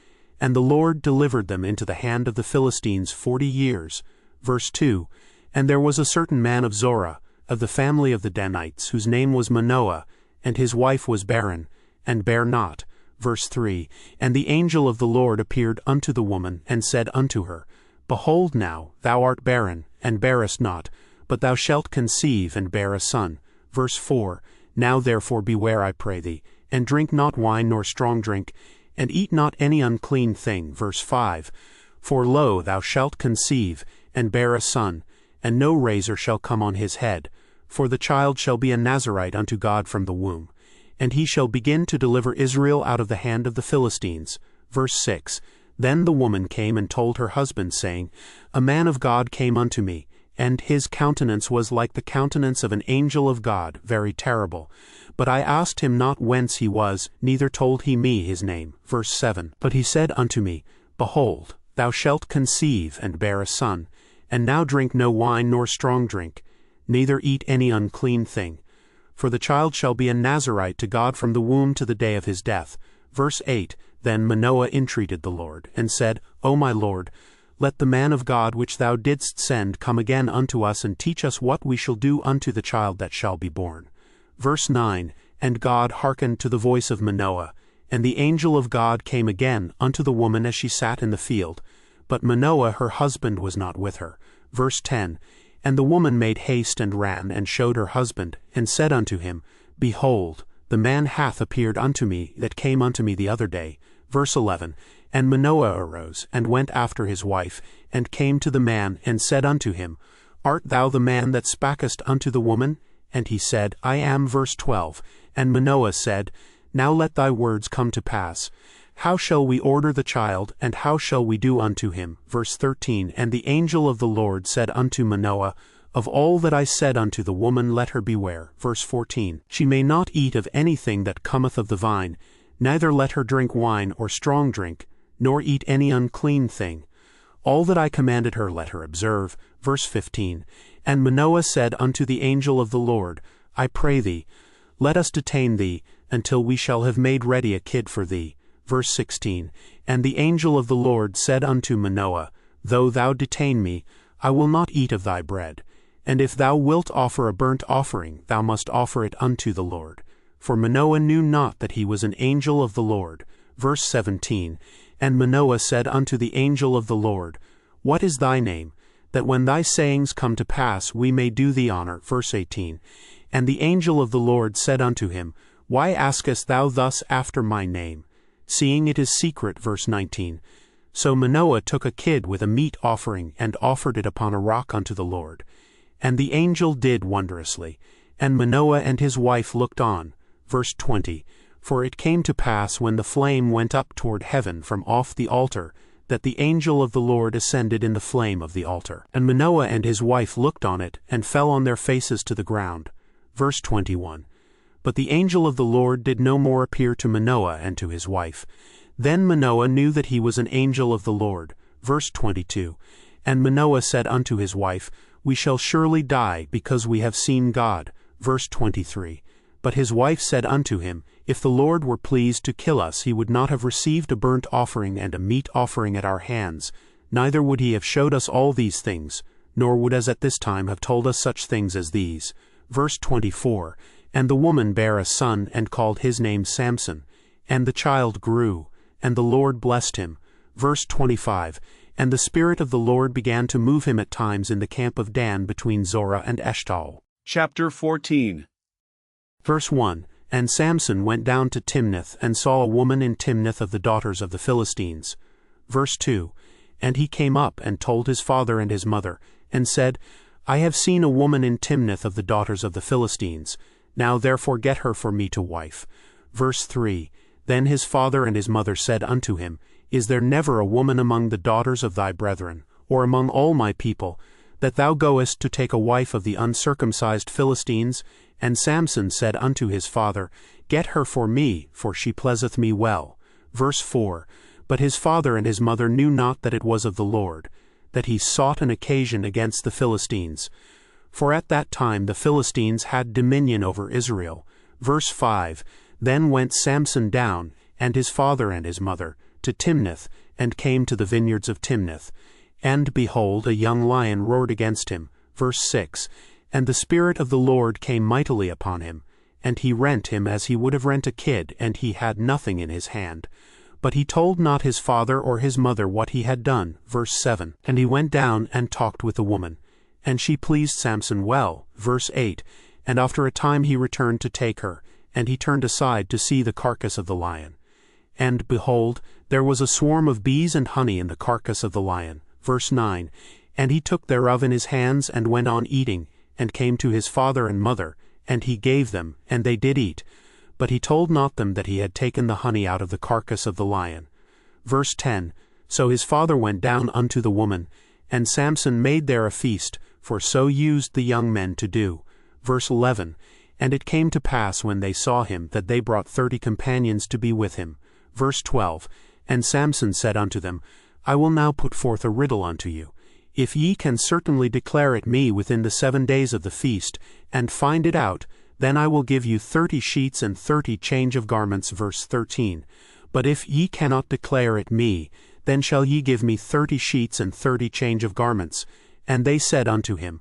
and the Lord delivered them into the hand of the Philistines 40 years. Verse 2, and there was a certain man of Zorah, of the family of the Danites, whose name was Manoah, and his wife was barren, and bare not. Verse 3, and the angel of the Lord appeared unto the woman, and said unto her, Behold now, thou art barren, and bearest not, but thou shalt conceive, and bear a son. Verse 4, now therefore beware, I pray thee, and drink not wine nor strong drink, and eat not any unclean thing. Verse 5, for lo, thou shalt conceive, and bear a son, and no razor shall come on his head, for the child shall be a Nazarite unto God from the womb, and he shall begin to deliver Israel out of the hand of the Philistines. Verse 6, then the woman came and told her husband, saying, A man of God came unto me, and his countenance was like the countenance of an angel of God, very terrible. But I asked him not whence he was, neither told he me his name. Verse 7, but he said unto me, Behold, thou shalt conceive, and bear a son, and now drink no wine nor strong drink, neither eat any unclean thing. For the child shall be a Nazarite to God from the womb to the day of his death. Verse 8, then Manoah entreated the Lord, and said, O my Lord, let the man of God which thou didst send come again unto us, and teach us what we shall do unto the child that shall be born. Verse 9, and God hearkened to the voice of Manoah, and the angel of God came again unto the woman as she sat in the field. But Manoah her husband was not with her. Verse 10, and the woman made haste and ran, and showed her husband, and said unto him, Behold, the man hath appeared unto me that came unto me the other day. Verse 11, and Manoah arose, and went after his wife, and came to the man, and said unto him, Art thou the man that spakest unto the woman? And he said, I am. Verse 12, and Manoah said, Now let thy words come to pass. How shall we order the child, and how shall we do unto him? Verse 13, and the angel of the Lord said unto Manoah, Of all that I said unto the woman let her beware. Verse 14, she may not eat of anything that cometh of the vine, neither let her drink wine or strong drink, nor eat any unclean thing. All that I commanded her let her observe. Verse 15, and Manoah said unto the angel of the Lord, I pray thee, let us detain thee, until we shall have made ready a kid for thee. Verse 16, and the angel of the Lord said unto Manoah, Though thou detain me, I will not eat of thy bread. And if thou wilt offer a burnt offering, thou must offer it unto the Lord. For Manoah knew not that he was an angel of the Lord. Verse 17, and Manoah said unto the angel of the Lord, What is thy name? That when thy sayings come to pass we may do thee honor. Verse 18, and the angel of the Lord said unto him, Why askest thou thus after my name, seeing it is secret? Verse 19, so Manoah took a kid with a meat offering, and offered it upon a rock unto the Lord. And the angel did wondrously, and Manoah and his wife looked on. Verse 20, for it came to pass when the flame went up toward heaven from off the altar, that the angel of the Lord ascended in the flame of the altar. And Manoah and his wife looked on it, and fell on their faces to the ground. Verse 21, but the angel of the Lord did no more appear to Manoah and to his wife. Then Manoah knew that he was an angel of the Lord. Verse 22, and Manoah said unto his wife, We shall surely die, because we have seen God. Verse 23, but his wife said unto him, If the Lord were pleased to kill us, he would not have received a burnt offering and a meat offering at our hands, neither would he have showed us all these things, nor would as at this time have told us such things as these. Verse 24, and the woman bare a son, and called his name Samson. And the child grew, and the Lord blessed him. Verse 25, and the Spirit of the Lord began to move him at times in the camp of Dan between Zorah and Eshtaol. Chapter 14. Verse 1, and Samson went down to Timnath, and saw a woman in Timnath of the daughters of the Philistines. Verse 2, And he came up and told his father and his mother, and said, I have seen a woman in Timnath of the daughters of the Philistines. Now therefore get her for me to wife. Verse 3. Then his father and his mother said unto him, Is there never a woman among the daughters of thy brethren, or among all my people, that thou goest to take a wife of the uncircumcised Philistines? And Samson said unto his father, Get her for me, for she pleaseth me well. Verse 4. But his father and his mother knew not that it was of the Lord, that he sought an occasion against the Philistines. For at that time the Philistines had dominion over Israel. Verse 5. Then went Samson down, and his father and his mother, to Timnath, and came to the vineyards of Timnath. And behold, a young lion roared against him. Verse 6. And the Spirit of the Lord came mightily upon him, and he rent him as he would have rent a kid, and he had nothing in his hand. But he told not his father or his mother what he had done. Verse 7. And he went down and talked with the woman, and she pleased Samson well. Verse 8. And after a time he returned to take her, and he turned aside to see the carcass of the lion. And behold, there was a swarm of bees and honey in the carcass of the lion. Verse 9. And he took thereof in his hands, and went on eating, and came to his father and mother, and he gave them, and they did eat. But he told not them that he had taken the honey out of the carcass of the lion. Verse 10. So his father went down unto the woman, and Samson made there a feast, for so used the young men to do. Verse 11. And it came to pass when they saw him, that they brought 30 companions to be with him. Verse 12. And Samson said unto them, I will now put forth a riddle unto you. If ye can certainly declare it me within the 7 days of the feast, and find it out, then I will give you 30 sheets and 30 change of garments. Verse 13. But if ye cannot declare it me, then shall ye give me 30 sheets and 30 change of garments. And they said unto him,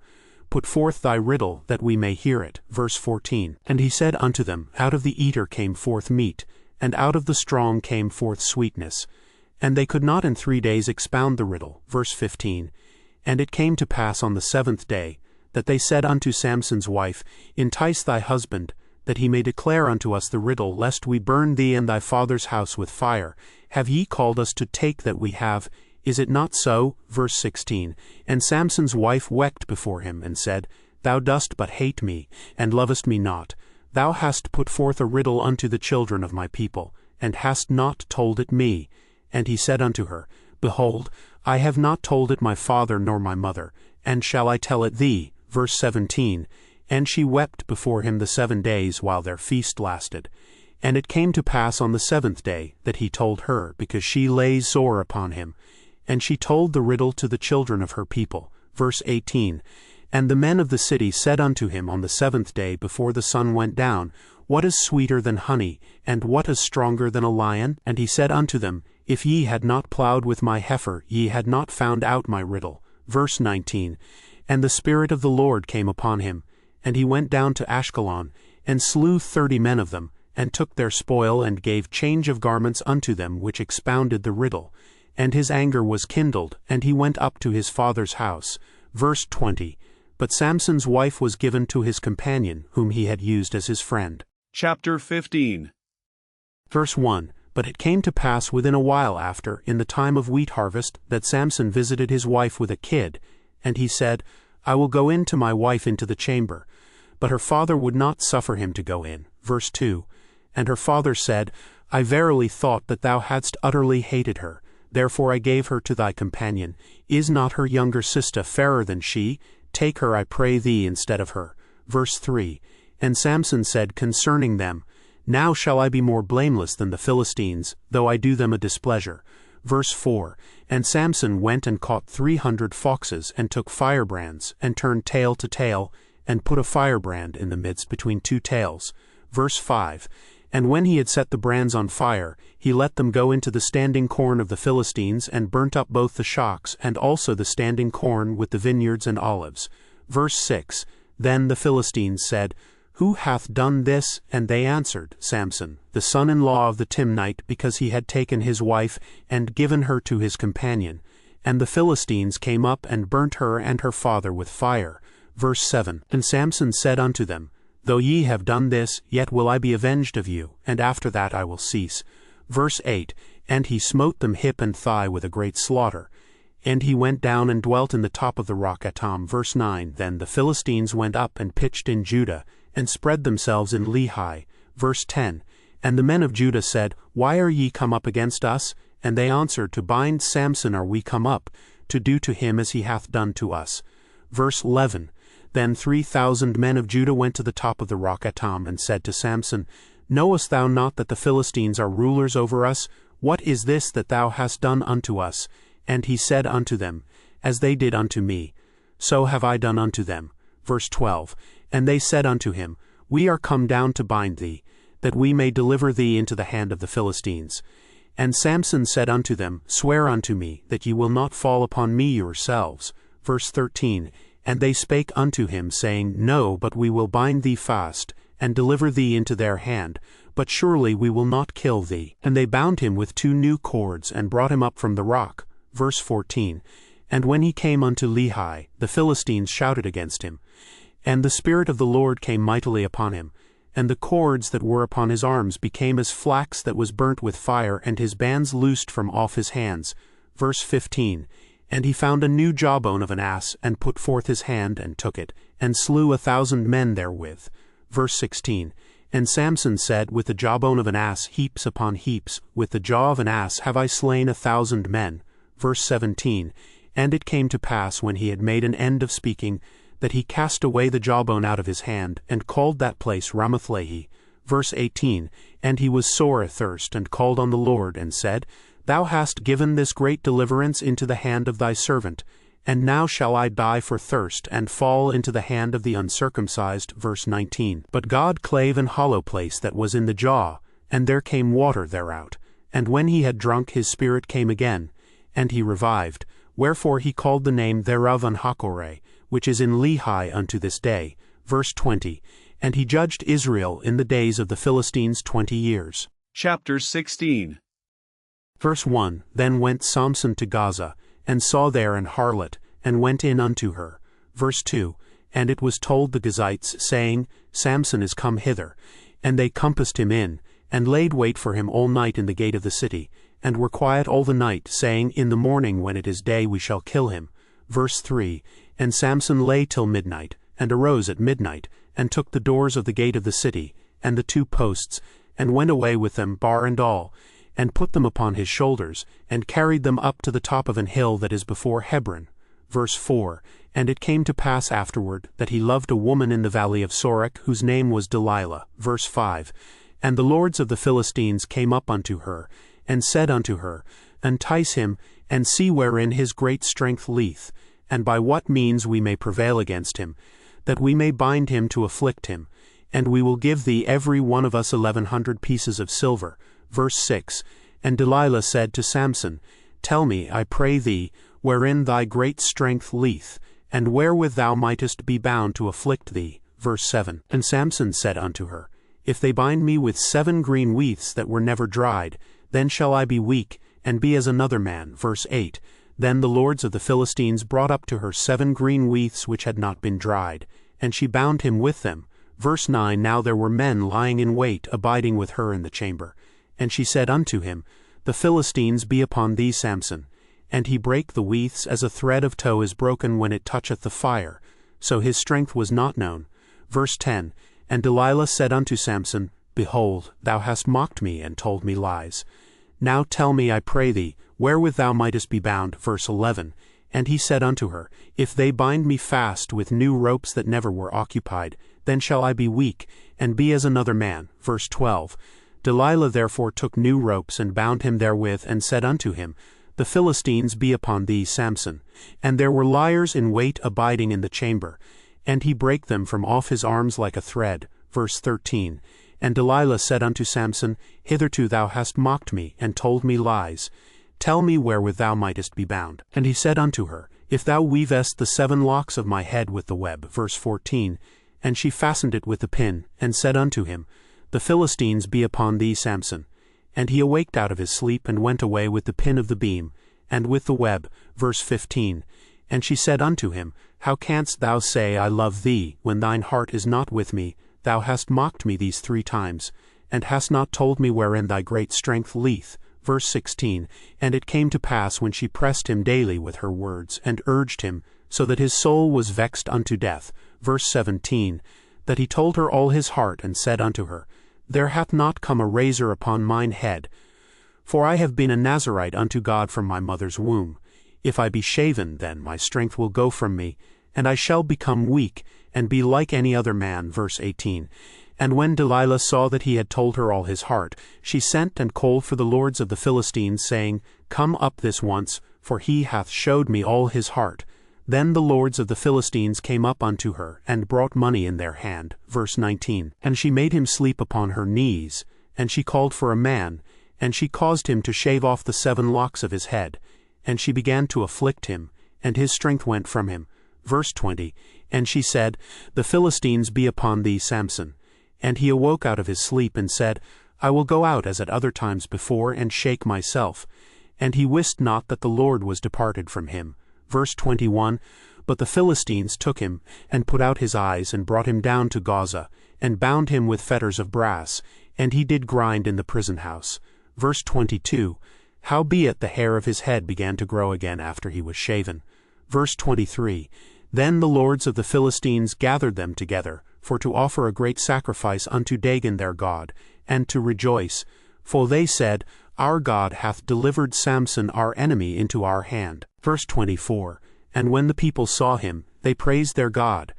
Put forth thy riddle, that we may hear it. Verse 14. And he said unto them, Out of the eater came forth meat, and out of the strong came forth sweetness. And they could not in 3 days expound the riddle. Verse 15. And it came to pass on the 7th day, that they said unto Samson's wife, Entice thy husband, that he may declare unto us the riddle, lest we burn thee and thy father's house with fire. Have ye called us to take that we have? Is it not so? Verse 16. And Samson's wife wept before him, and said, Thou dost but hate me, and lovest me not. Thou hast put forth a riddle unto the children of my people, and hast not told it me. And he said unto her, Behold, I have not told it my father nor my mother, and shall I tell it thee? Verse 17. And she wept before him the 7 days while their feast lasted. And it came to pass on the 7th day that he told her, because she lay sore upon him. And she told the riddle to the children of her people. Verse 18. And the men of the city said unto him on the 7th day before the sun went down, What is sweeter than honey, and what is stronger than a lion? And he said unto them, If ye had not plowed with my heifer, ye had not found out my riddle. Verse 19. And the Spirit of the Lord came upon him, and he went down to Ashkelon, and slew 30 men of them, and took their spoil, and gave change of garments unto them which expounded the riddle. And his anger was kindled, and he went up to his father's house. Verse 20. But Samson's wife was given to his companion, whom he had used as his friend. Chapter 15. Verse 1. But it came to pass within a while after, in the time of wheat harvest, that Samson visited his wife with a kid. And he said, I will go in to my wife into the chamber. But her father would not suffer him to go in. Verse 2. And her father said, I verily thought that thou hadst utterly hated her. Therefore I gave her to thy companion. Is not her younger sister fairer than she? Take her, I pray thee, instead of her. Verse 3. And Samson said concerning them, Now shall I be more blameless than the Philistines, though I do them a displeasure. Verse 4. And Samson went and caught 300 foxes, and took firebrands, and turned tail to tail, and put a firebrand in the midst between 2 tails. Verse 5. And when he had set the brands on fire, he let them go into the standing corn of the Philistines, and burnt up both the shocks, and also the standing corn with the vineyards and olives. Verse 6. Then the Philistines said, Who hath done this? And they answered, Samson, the son-in-law of the Timnite, because he had taken his wife, and given her to his companion. And the Philistines came up and burnt her and her father with fire. Verse 7. And Samson said unto them, Though ye have done this, yet will I be avenged of you, and after that I will cease. Verse 8. And he smote them hip and thigh with a great slaughter. And he went down and dwelt in the top of the rock Etam. Verse 9. Then the Philistines went up and pitched in Judah, and spread themselves in Lehi. Verse 10. And the men of Judah said, Why are ye come up against us? And they answered, To bind Samson are we come up, to do to him as he hath done to us. Verse 11. Then 3,000 men of Judah went to the top of the rock Etam, and said to Samson, Knowest thou not that the Philistines are rulers over us? What is this that thou hast done unto us? And he said unto them, As they did unto me, so have I done unto them. Verse 12. And they said unto him, We are come down to bind thee, that we may deliver thee into the hand of the Philistines. And Samson said unto them, Swear unto me, that ye will not fall upon me yourselves. Verse 13. And they spake unto him, saying, No, but we will bind thee fast, and deliver thee into their hand, but surely we will not kill thee. And they bound him with 2 new cords, and brought him up from the rock. Verse 14. And when he came unto Lehi, the Philistines shouted against him. And the Spirit of the Lord came mightily upon him, and the cords that were upon his arms became as flax that was burnt with fire, and his bands loosed from off his hands. Verse 15. And he found a new jawbone of an ass, and put forth his hand, and took it, and slew 1,000 men therewith. Verse 16. And Samson said, With the jawbone of an ass heaps upon heaps, with the jaw of an ass have I slain 1,000 men. Verse 17. And it came to pass, when he had made an end of speaking, that he cast away the jawbone out of his hand, and called that place Ramathlehi. Verse 18. And he was sore athirst, and called on the Lord, and said, Thou hast given this great deliverance into the hand of thy servant, and now shall I die for thirst, and fall into the hand of the uncircumcised. Verse 19. But God clave an hollow place that was in the jaw, and there came water thereout. And when he had drunk, his spirit came again, and he revived. Wherefore he called the name thereof Anhakore, which is in Lehi unto this day. Verse 20. And he judged Israel in the days of the Philistines 20 years. Chapter 16. Verse 1. Then went Samson to Gaza, and saw there an harlot, and went in unto her. Verse 2. And it was told the Gazites, saying, Samson is come hither. And they compassed him in, and laid wait for him all night in the gate of the city, and were quiet all the night, saying, In the morning when it is day we shall kill him. Verse 3. And Samson lay till midnight, and arose at midnight, and took the doors of the gate of the city, and the 2 posts, and went away with them, bar and all, and put them upon his shoulders, and carried them up to the top of an hill that is before Hebron. Verse 4. And it came to pass afterward, that he loved a woman in the valley of Sorek, whose name was Delilah. Verse 5. And the lords of the Philistines came up unto her, and said unto her, Entice him, and see wherein his great strength lieth, and by what means we may prevail against him, that we may bind him to afflict him, and we will give thee every one of us 1,100 pieces of silver. Verse 6. And Delilah said to Samson, Tell me, I pray thee, wherein thy great strength lieth, and wherewith thou mightest be bound to afflict thee. Verse 7. And Samson said unto her, If they bind me with 7 green wreaths that were never dried, then shall I be weak, and be as another man. Verse 8. Then the lords of the Philistines brought up to her 7 green wreaths which had not been dried, and she bound him with them. Verse 9. Now there were men lying in wait, abiding with her in the chamber. And she said unto him, The Philistines be upon thee, Samson. And he brake the wreaths as a thread of tow is broken when it toucheth the fire. So his strength was not known. Verse 10. And Delilah said unto Samson, Behold, thou hast mocked me, and told me lies. Now tell me, I pray thee, wherewith thou mightest be bound. Verse 11. And he said unto her, If they bind me fast with new ropes that never were occupied, then shall I be weak, and be as another man. Verse 12. Delilah therefore took new ropes, and bound him therewith, and said unto him, The Philistines be upon thee, Samson. And there were liers in wait abiding in the chamber. And he brake them from off his arms like a thread. Verse 13. And Delilah said unto Samson, Hitherto thou hast mocked me, and told me lies. Tell me wherewith thou mightest be bound. And he said unto her, If thou weavest the 7 locks of my head with the web. Verse 14. And she fastened it with the pin, and said unto him, The Philistines be upon thee, Samson. And he awaked out of his sleep, and went away with the pin of the beam, and with the web. Verse 15. And she said unto him, How canst thou say, I love thee, when thine heart is not with me? Thou hast mocked me these 3 times, and hast not told me wherein thy great strength lieth. Verse 16, And it came to pass when she pressed him daily with her words, and urged him, so that his soul was vexed unto death. Verse 17, That he told her all his heart, and said unto her, There hath not come a razor upon mine head, for I have been a Nazarite unto God from my mother's womb. If I be shaven, then my strength will go from me, and I shall become weak, and be like any other man. Verse 18, And when Delilah saw that he had told her all his heart, she sent and called for the lords of the Philistines, saying, Come up this once, for he hath showed me all his heart. Then the lords of the Philistines came up unto her, and brought money in their hand. Verse 19, And she made him sleep upon her knees, and she called for a man, and she caused him to shave off the 7 locks of his head. And she began to afflict him, and his strength went from him. Verse 20, And she said, The Philistines be upon thee, Samson. And he awoke out of his sleep, and said, I will go out as at other times before, and shake myself. And he wist not that the Lord was departed from him. Verse 21, But the Philistines took him, and put out his eyes, and brought him down to Gaza, and bound him with fetters of brass, and he did grind in the prison house. Verse 22, Howbeit the hair of his head began to grow again after he was shaven. Verse 23, Then the lords of the Philistines gathered them together, for to offer a great sacrifice unto Dagon their god, and to rejoice. For they said, Our God hath delivered Samson our enemy into our hand. Verse 24, And when the people saw him, they praised their God.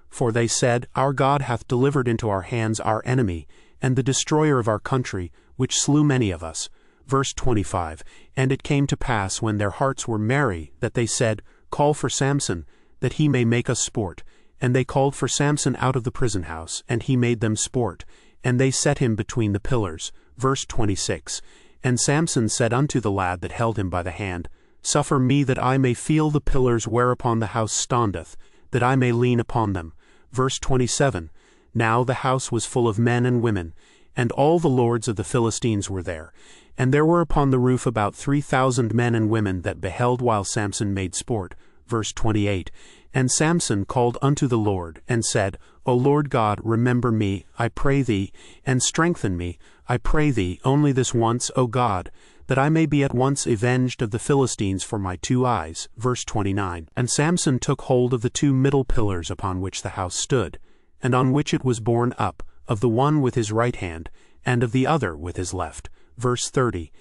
For they said, Our God hath delivered into our hands our enemy, and the destroyer of our country, which slew many of us. Verse 25, And it came to pass, when their hearts were merry, that they said, Call for Samson, that he may make us sport. And they called for Samson out of the prison house, and he made them sport. And they set him between the pillars. Verse 26, And Samson said unto the lad that held him by the hand, Suffer me that I may feel the pillars whereupon the house standeth, that I may lean upon them. Verse 27, Now the house was full of men and women, and all the lords of the Philistines were there. And there were upon the roof about 3,000 men and women that beheld while Samson made sport. Verse 28, And Samson called unto the Lord, and said, O Lord God, remember me, I pray thee, and strengthen me, I pray thee, only this once, O God, that I may be at once avenged of the Philistines for my 2 eyes. Verse 29, And Samson took hold of the 2 middle pillars upon which the house stood, and on which it was borne up, of the one with his right hand, and of the other with his left. Verse 30,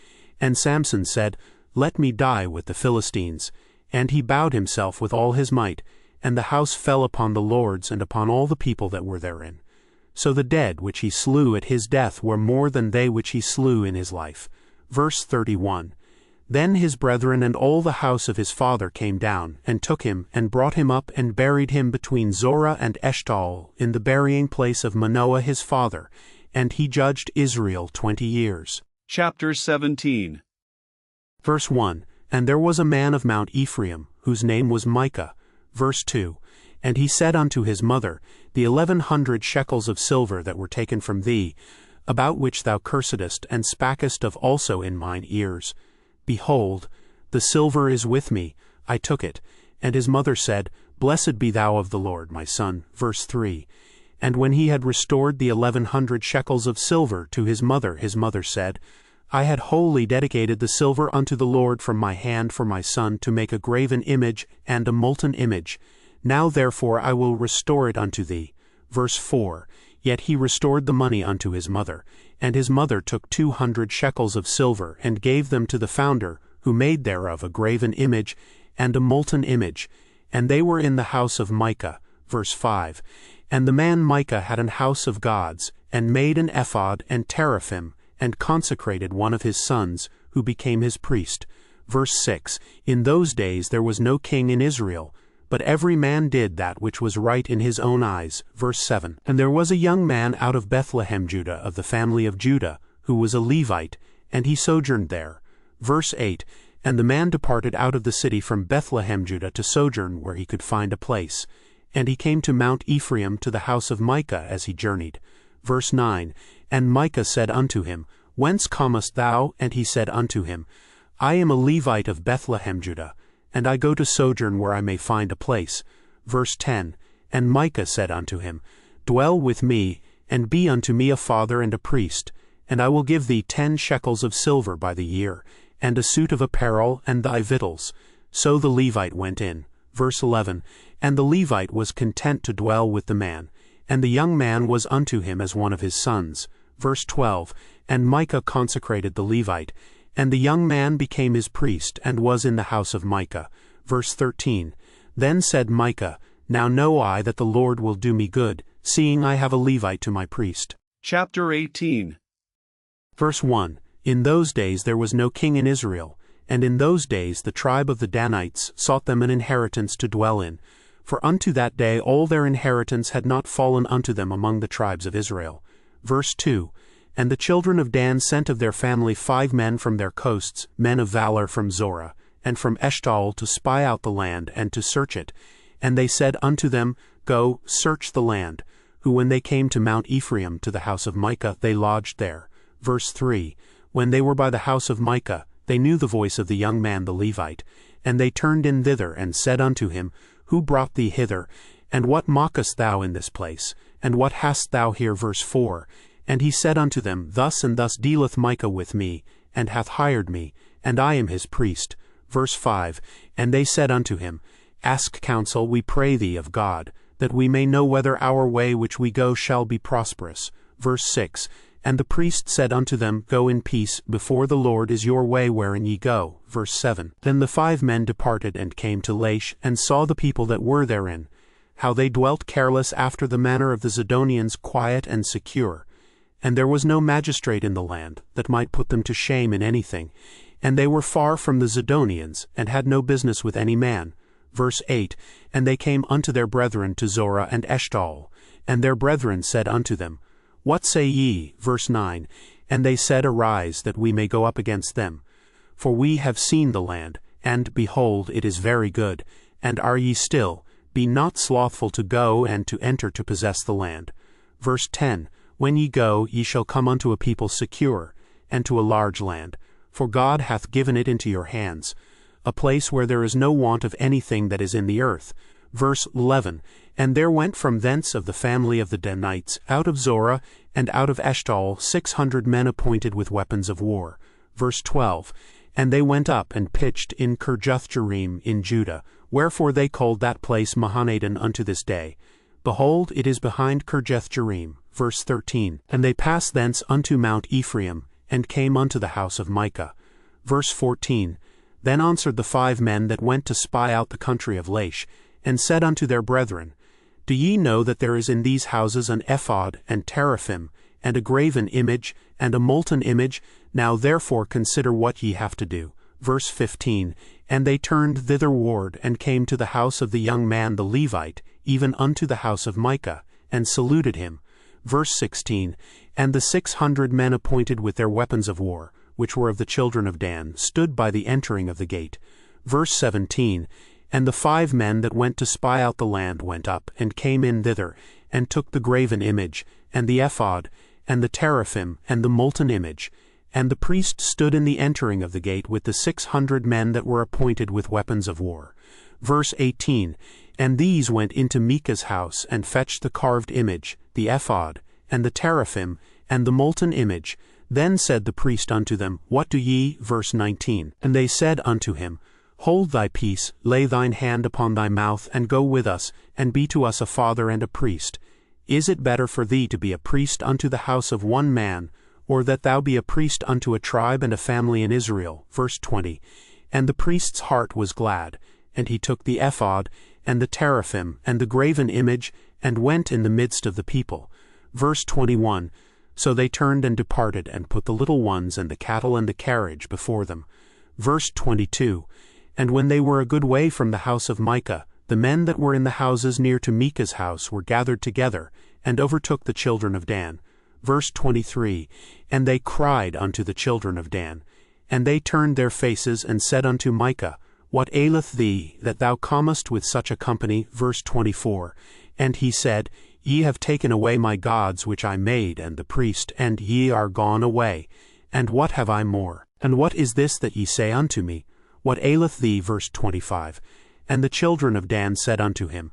And Samson said, Let me die with the Philistines. And he bowed himself with all his might, and the house fell upon the lords and upon all the people that were therein. So the dead which he slew at his death were more than they which he slew in his life. Verse 31, Then his brethren and all the house of his father came down, and took him, and brought him up, and buried him between Zorah and Eshtaol, in the burying place of Manoah his father, and he judged Israel 20 years. Chapter 17. Verse 1, And there was a man of Mount Ephraim, whose name was Micah. Verse 2, And he said unto his mother, The 1,100 shekels of silver that were taken from thee, about which thou cursedst, and spackest of also in mine ears. Behold, the silver is with me, I took it. And his mother said, Blessed be thou of the Lord, my son. Verse 3, And when he had restored the 1,100 shekels of silver to his mother said, I had wholly dedicated the silver unto the Lord from my hand for my son to make a graven image and a molten image. Now therefore I will restore it unto thee. Verse 4, Yet he restored the money unto his mother, and his mother took 200 shekels of silver, and gave them to the founder, who made thereof a graven image and a molten image, and they were in the house of Micah. Verse 5, And the man Micah had an house of gods, and made an ephod and teraphim, and consecrated one of his sons, who became his priest. Verse 6, In those days there was no king in Israel, but every man did that which was right in his own eyes. Verse 7, And there was a young man out of Bethlehem, Judah, of the family of Judah, who was a Levite, and he sojourned there. Verse 8, And the man departed out of the city from Bethlehem, Judah, to sojourn where he could find a place. And he came to Mount Ephraim, to the house of Micah, as he journeyed. Verse 9, And Micah said unto him, Whence comest thou? And he said unto him, I am a Levite of Bethlehem, Judah, and I go to sojourn where I may find a place. Verse 10, And Micah said unto him, Dwell with me, and be unto me a father and a priest. and I will give thee 10 shekels of silver by the year, and a suit of apparel, and thy victuals. So the Levite went in. Verse 11, And the Levite was content to dwell with the man, and the young man was unto him as one of his sons. Verse 12, And Micah consecrated the Levite, and the young man became his priest, and was in the house of Micah. Verse 13, Then said Micah, Now know I that the Lord will do me good, seeing I have a Levite to my priest. Chapter 18. Verse 1, In those days there was no king in Israel, and in those days the tribe of the Danites sought them an inheritance to dwell in, for unto that day all their inheritance had not fallen unto them among the tribes of Israel. Verse 2, And the children of Dan sent of their family 5 men from their coasts, men of valor from Zorah, and from Eshtaol, to spy out the land, and to search it. And they said unto them, Go, search the land. Who when they came to Mount Ephraim, to the house of Micah, they lodged there. Verse 3, When they were by the house of Micah, they knew the voice of the young man the Levite. And they turned in thither, and said unto him, Who brought thee hither? And what mockest thou in this place? And what hast thou here? Verse 4, And he said unto them, Thus and thus dealeth Micah with me, and hath hired me, and I am his priest. Verse 5, And they said unto him, Ask counsel, we pray thee, of God, that we may know whether our way which we go shall be prosperous. Verse 6, And the priest said unto them, Go in peace, before the Lord is your way wherein ye go. Verse 7, Then the 5 men departed and came to Laish, and saw the people that were therein, how they dwelt careless after the manner of the Zidonians, quiet and secure. And there was no magistrate in the land, that might put them to shame in anything. And they were far from the Zidonians, and had no business with any man. Verse 8, And they came unto their brethren to Zorah and Eshtaol. And their brethren said unto them, What say ye? Verse 9, And they said, Arise, that we may go up against them. For we have seen the land, and, behold, it is very good. And are ye still? Be not slothful to go and to enter to possess the land. Verse 10, When ye go, ye shall come unto a people secure, and to a large land, for God hath given it into your hands, a place where there is no want of anything that is in the earth. Verse 11, And there went from thence of the family of the Danites, out of Zorah, and out of Eshtaol, 600 men appointed with weapons of war. Verse 12, And they went up and pitched in Kirjathjearim in Judah, wherefore they called that place Mahanadan unto this day. Behold, it is behind Kirjathjearim. Verse 13, And they passed thence unto Mount Ephraim, and came unto the house of Micah. Verse 14, Then answered the 5 men that went to spy out the country of Laish, and said unto their brethren, Do ye know that there is in these houses an ephod, and teraphim, and a graven image, and a molten image? Now therefore consider what ye have to do. Verse 15, And they turned thitherward, and came to the house of the young man the Levite, even unto the house of Micah, and saluted him. Verse 16, And the 600 men appointed with their weapons of war, which were of the children of Dan, stood by the entering of the gate. Verse 17, And the 5 men that went to spy out the land went up, and came in thither, and took the graven image, and the ephod, and the teraphim, and the molten image. And the priest stood in the entering of the gate with the 600 men that were appointed with weapons of war. Verse 18, And these went into Micah's house, and fetched the carved image, the ephod, and the teraphim, and the molten image. Then said the priest unto them, What do ye? Verse 19, And they said unto him, Hold thy peace, lay thine hand upon thy mouth, and go with us, and be to us a father and a priest. Is it better for thee to be a priest unto the house of one man, or that thou be a priest unto a tribe and a family in Israel? Verse 20, And the priest's heart was glad, and he took the ephod, and the teraphim, and the graven image, and went in the midst of the people. Verse 21, So they turned and departed, and put the little ones and the cattle and the carriage before them. Verse 22, And when they were a good way from the house of Micah, the men that were in the houses near to Micah's house were gathered together, and overtook the children of Dan. Verse 23, And they cried unto the children of Dan. And they turned their faces, and said unto Micah, What aileth thee, that thou comest with such a company? Verse 24, And he said, Ye have taken away my gods which I made, and the priest, and ye are gone away. And what have I more? And what is this that ye say unto me? What aileth thee? Verse 25, And the children of Dan said unto him,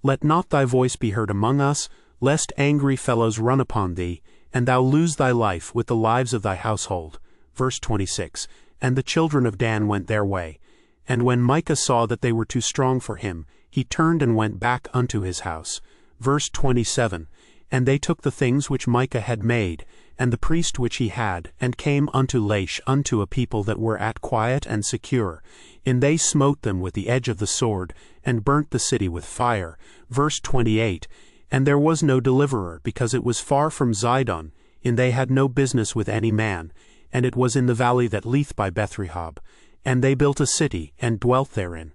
Let not thy voice be heard among us, lest angry fellows run upon thee, and thou lose thy life with the lives of thy household. Verse 26. And the children of Dan went their way. And when Micah saw that they were too strong for him, he turned and went back unto his house. Verse 27. And they took the things which Micah had made, and the priest which he had, and came unto Laish unto a people that were at quiet and secure. And they smote them with the edge of the sword, and burnt the city with fire. Verse 28. And there was no deliverer, because it was far from Zidon, and they had no business with any man, and it was in the valley that leath by Bethrehob. And they built a city, and dwelt therein.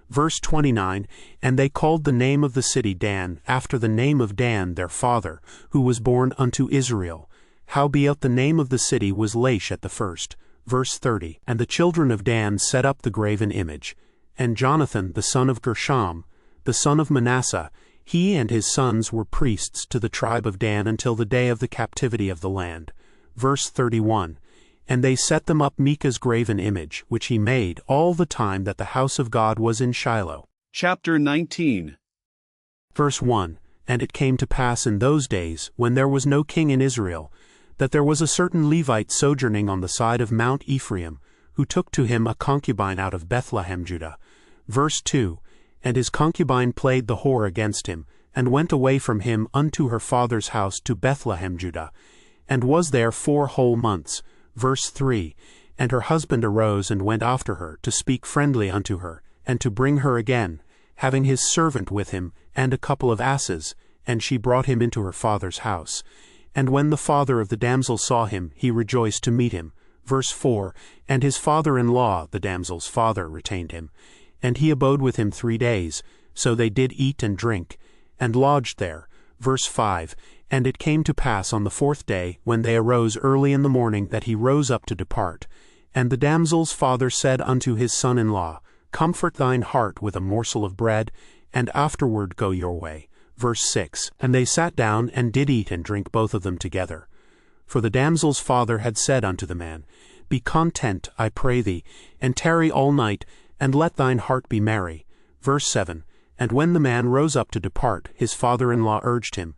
Verse 29. And they called the name of the city Dan, after the name of Dan their father, who was born unto Israel. Howbeit the name of the city was Laish at the first. Verse 30. And the children of Dan set up the graven image. And Jonathan the son of Gershom, the son of Manasseh, he and his sons were priests to the tribe of Dan until the day of the captivity of the land. Verse 31. And they set them up Micah's graven image, which he made all the time that the house of God was in Shiloh. Chapter 19. Verse 1. And it came to pass in those days, when there was no king in Israel, that there was a certain Levite sojourning on the side of Mount Ephraim, who took to him a concubine out of Bethlehem, Judah. Verse 2. And his concubine played the whore against him, and went away from him unto her father's house to Bethlehem, Judah, and was there 4 whole months. Verse 3. And her husband arose and went after her, to speak friendly unto her, and to bring her again, having his servant with him, and a couple of asses, and she brought him into her father's house. And when the father of the damsel saw him, he rejoiced to meet him. Verse 4. And his father-in-law, the damsel's father, retained him. And he abode with him 3 days. So they did eat and drink, and lodged there. Verse 5. And it came to pass on the 4th day, when they arose early in the morning, that he rose up to depart. And the damsel's father said unto his son-in-law, Comfort thine heart with a morsel of bread, and afterward go your way. Verse 6. And they sat down, and did eat and drink both of them together. For the damsel's father had said unto the man, Be content, I pray thee, and tarry all night, and let thine heart be merry. Verse 7. And when the man rose up to depart, his father-in-law urged him.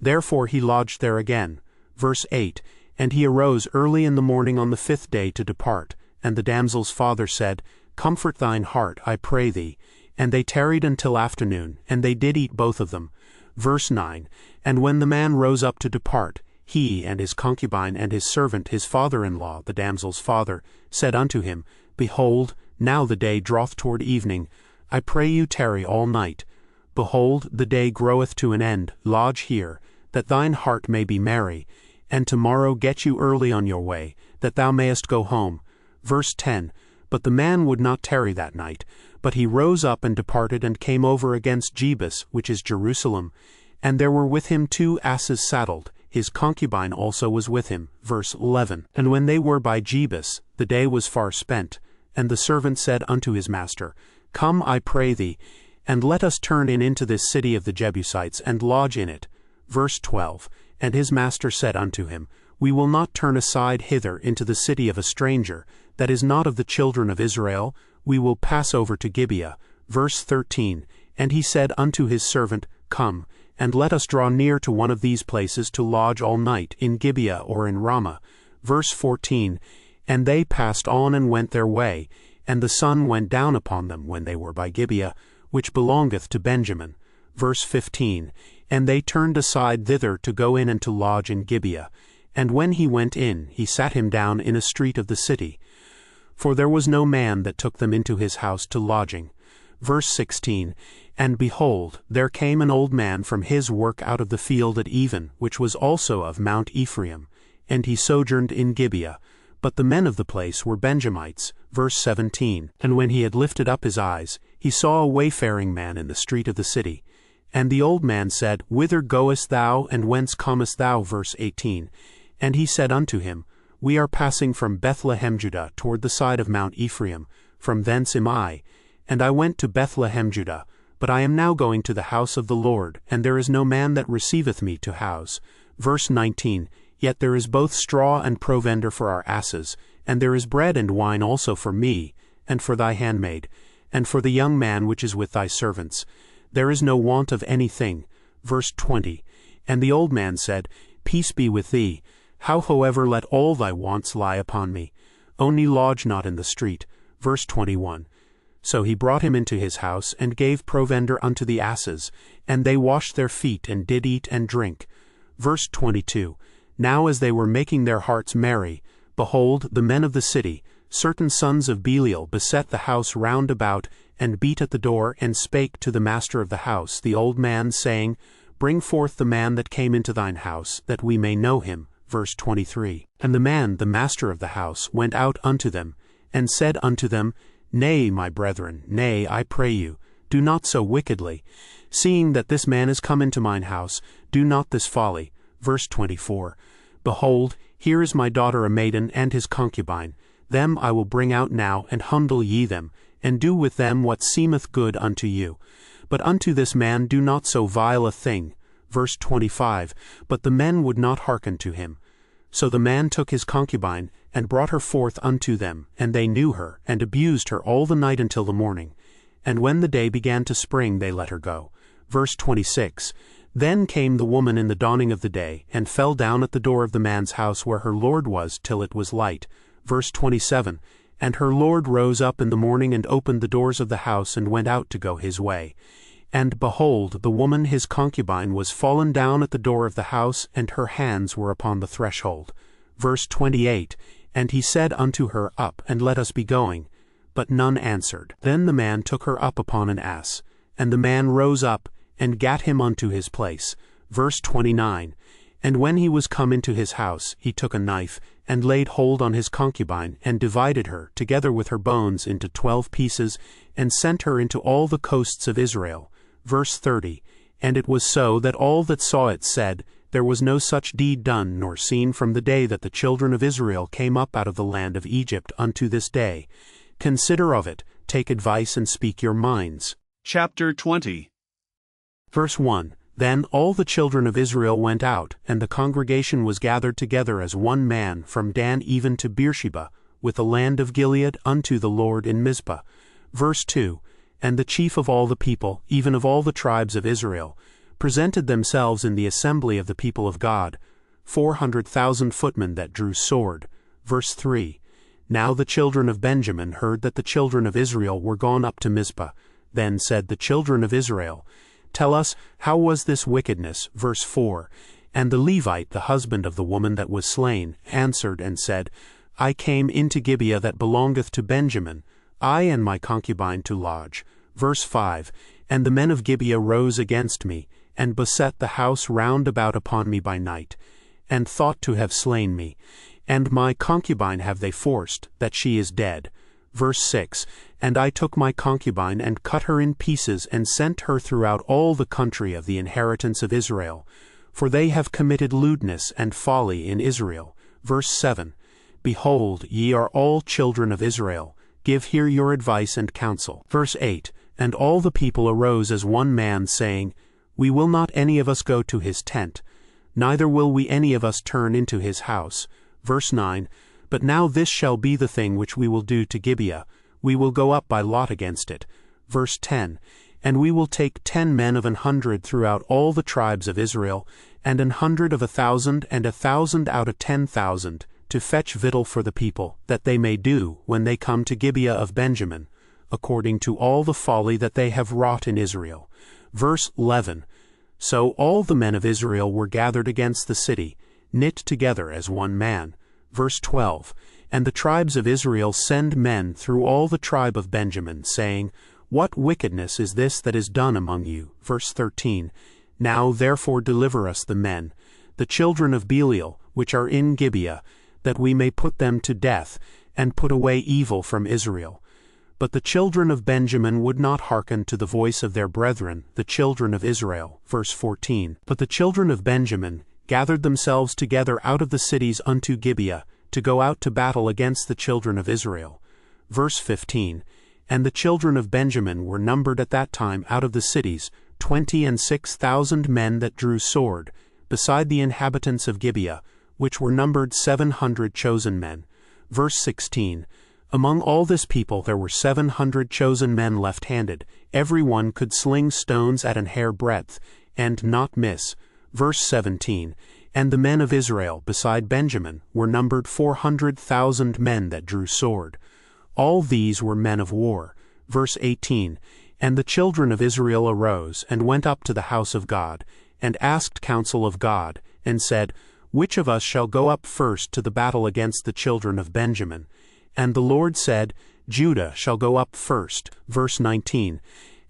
Therefore he lodged there again. Verse 8. And he arose early in the morning on the 5th day to depart. And the damsel's father said, Comfort thine heart, I pray thee. And they tarried until afternoon, and they did eat both of them. Verse 9. And when the man rose up to depart, he and his concubine and his servant his father-in-law, the damsel's father, said unto him, Behold, now the day draweth toward evening. I pray you tarry all night. Behold, the day groweth to an end. Lodge here, that thine heart may be merry. And tomorrow get you early on your way, that thou mayest go home. Verse 10. But the man would not tarry that night, but he rose up and departed, and came over against Jebus, which is Jerusalem. And there were with him 2 asses saddled. His concubine also was with him. Verse 11. And when they were by Jebus, the day was far spent. And the servant said unto his master, Come, I pray thee, and let us turn in into this city of the Jebusites, and lodge in it. Verse 12. And his master said unto him, We will not turn aside hither into the city of a stranger, that is not of the children of Israel. We will pass over to Gibeah. Verse 13. And he said unto his servant, Come, and let us draw near to one of these places to lodge all night, in Gibeah or in Ramah. Verse 14. And they passed on and went their way, and the sun went down upon them when they were by Gibeah, which belongeth to Benjamin. Verse 15. And they turned aside thither to go in and to lodge in Gibeah. And when he went in, he sat him down in a street of the city. For there was no man that took them into his house to lodging. Verse 16. And behold, there came an old man from his work out of the field at even, which was also of Mount Ephraim. And he sojourned in Gibeah. But the men of the place were Benjamites. Verse 17. And when he had lifted up his eyes, he saw a wayfaring man in the street of the city. And the old man said, Whither goest thou, and whence comest thou? Verse 18. And he said unto him, We are passing from Bethlehem, Judah, toward the side of Mount Ephraim. From thence am I. And I went to Bethlehem, Judah. But I am now going to the house of the Lord, and there is no man that receiveth me to house. Verse 19. Yet there is both straw and provender for our asses, and there is bread and wine also for me, and for thy handmaid, and for the young man which is with thy servants. There is no want of anything. Verse 20. And the old man said, Peace be with thee. However let all thy wants lie upon me. Only lodge not in the street. Verse 21. So he brought him into his house, and gave provender unto the asses, and they washed their feet, and did eat and drink. Verse 22. Now as they were making their hearts merry, behold, the men of the city, certain sons of Belial, beset the house round about, and beat at the door, and spake to the master of the house, the old man, saying, Bring forth the man that came into thine house, that we may know him. Verse 23. And the man, the master of the house, went out unto them, and said unto them, Nay, my brethren, nay, I pray you, do not so wickedly. Seeing that this man is come into mine house, do not this folly. Verse 24. Behold, here is my daughter a maiden, and his concubine. Them I will bring out now, and hundle ye them, and do with them what seemeth good unto you. But unto this man do not so vile a thing. Verse 25. But the men would not hearken to him. So the man took his concubine, and brought her forth unto them, and they knew her, and abused her all the night until the morning. And when the day began to spring, they let her go. Verse 26. Then came the woman in the dawning of the day, and fell down at the door of the man's house where her lord was, till it was light. Verse 27. And her lord rose up in the morning, and opened the doors of the house, and went out to go his way. And behold, the woman his concubine was fallen down at the door of the house, and her hands were upon the threshold. Verse 28. And he said unto her, Up, and let us be going. But none answered. Then the man took her up upon an ass. And the man rose up, and gat him unto his place. Verse 29. And when he was come into his house, he took a knife, and laid hold on his concubine, and divided her, together with her bones, into 12 pieces, and sent her into all the coasts of Israel. Verse 30. And it was so that all that saw it said, There was no such deed done nor seen from the day that the children of Israel came up out of the land of Egypt unto this day. Consider of it, take advice, and speak your minds. Chapter 20. Verse 1. Then all the children of Israel went out, and the congregation was gathered together as one man, from Dan even to Beersheba, with the land of Gilead, unto the Lord in Mizpah. Verse 2. And the chief of all the people, even of all the tribes of Israel, presented themselves in the assembly of the people of God, 400,000 footmen that drew sword. Verse 3. Now the children of Benjamin heard that the children of Israel were gone up to Mizpah. Then said the children of Israel, Tell us, how was this wickedness? Verse 4. And the Levite, the husband of the woman that was slain, answered and said, I came into Gibeah that belongeth to Benjamin, I and my concubine to lodge. Verse 5. And the men of Gibeah rose against me, and beset the house round about upon me by night, and thought to have slain me. And my concubine have they forced, that she is dead. Verse 6. And I took my concubine, and cut her in pieces, and sent her throughout all the country of the inheritance of Israel. For they have committed lewdness and folly in Israel. Verse 7. Behold, ye are all children of Israel. Give here your advice and counsel. Verse 8. And all the people arose as one man, saying, We will not any of us go to his tent, neither will we any of us turn into his house. Verse 9. But now this shall be the thing which we will do to Gibeah. We will go up by lot against it. Verse 10. And we will take 10 men of 100 throughout all the tribes of Israel, and 100 of 1,000, and 1,000 out of 10,000, to fetch victual for the people, that they may do, when they come to Gibeah of Benjamin, according to all the folly that they have wrought in Israel. Verse 11. So all the men of Israel were gathered against the city, knit together as one man. Verse 12. And the tribes of Israel send men through all the tribe of Benjamin, saying, What wickedness is this that is done among you? Verse 13. Now therefore deliver us the men, the children of Belial, which are in Gibeah, that we may put them to death, and put away evil from Israel. But the children of Benjamin would not hearken to the voice of their brethren, the children of Israel. Verse 14. But the children of Benjamin gathered themselves together out of the cities unto Gibeah, to go out to battle against the children of Israel. Verse 15. And the children of Benjamin were numbered at that time out of the cities, 26,000 men that drew sword, beside the inhabitants of Gibeah, which were numbered 700 chosen men. Verse 16. Among all this people there were 700 chosen men left-handed. Every one could sling stones at an hair breadth, and not miss. Verse 17. And the men of Israel, beside Benjamin, were numbered 400,000 men that drew sword. All these were men of war. Verse 18, And the children of Israel arose, and went up to the house of God, and asked counsel of God, and said, Which of us shall go up first to the battle against the children of Benjamin? And the Lord said, Judah shall go up first. Verse 19,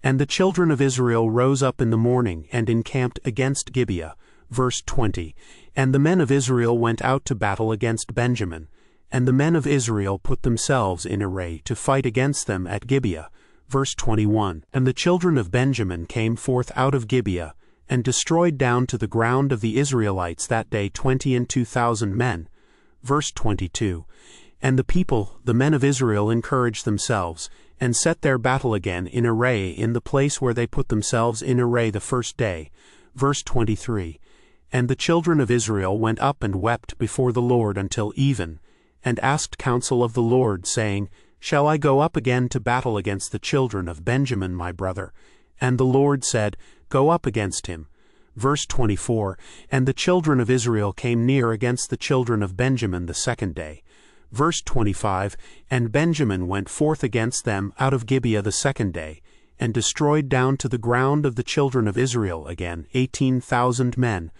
And the children of Israel rose up in the morning, and encamped against Gibeah. Verse 20, And the men of Israel went out to battle against Benjamin. And the men of Israel put themselves in array to fight against them at Gibeah. Verse 21, And the children of Benjamin came forth out of Gibeah, and destroyed down to the ground of the Israelites that day 22,000 men. Verse 22, And the people, the men of Israel, encouraged themselves, and set their battle again in array in the place where they put themselves in array the first day. Verse 23, And the children of Israel went up and wept before the Lord until even, and asked counsel of the Lord, saying, Shall I go up again to battle against the children of Benjamin my brother? And the Lord said, Go up against him. Verse 24, And the children of Israel came near against the children of Benjamin the second day. Verse 25, And Benjamin went forth against them out of Gibeah the second day, and destroyed down to the ground of the children of Israel again 18,000 men.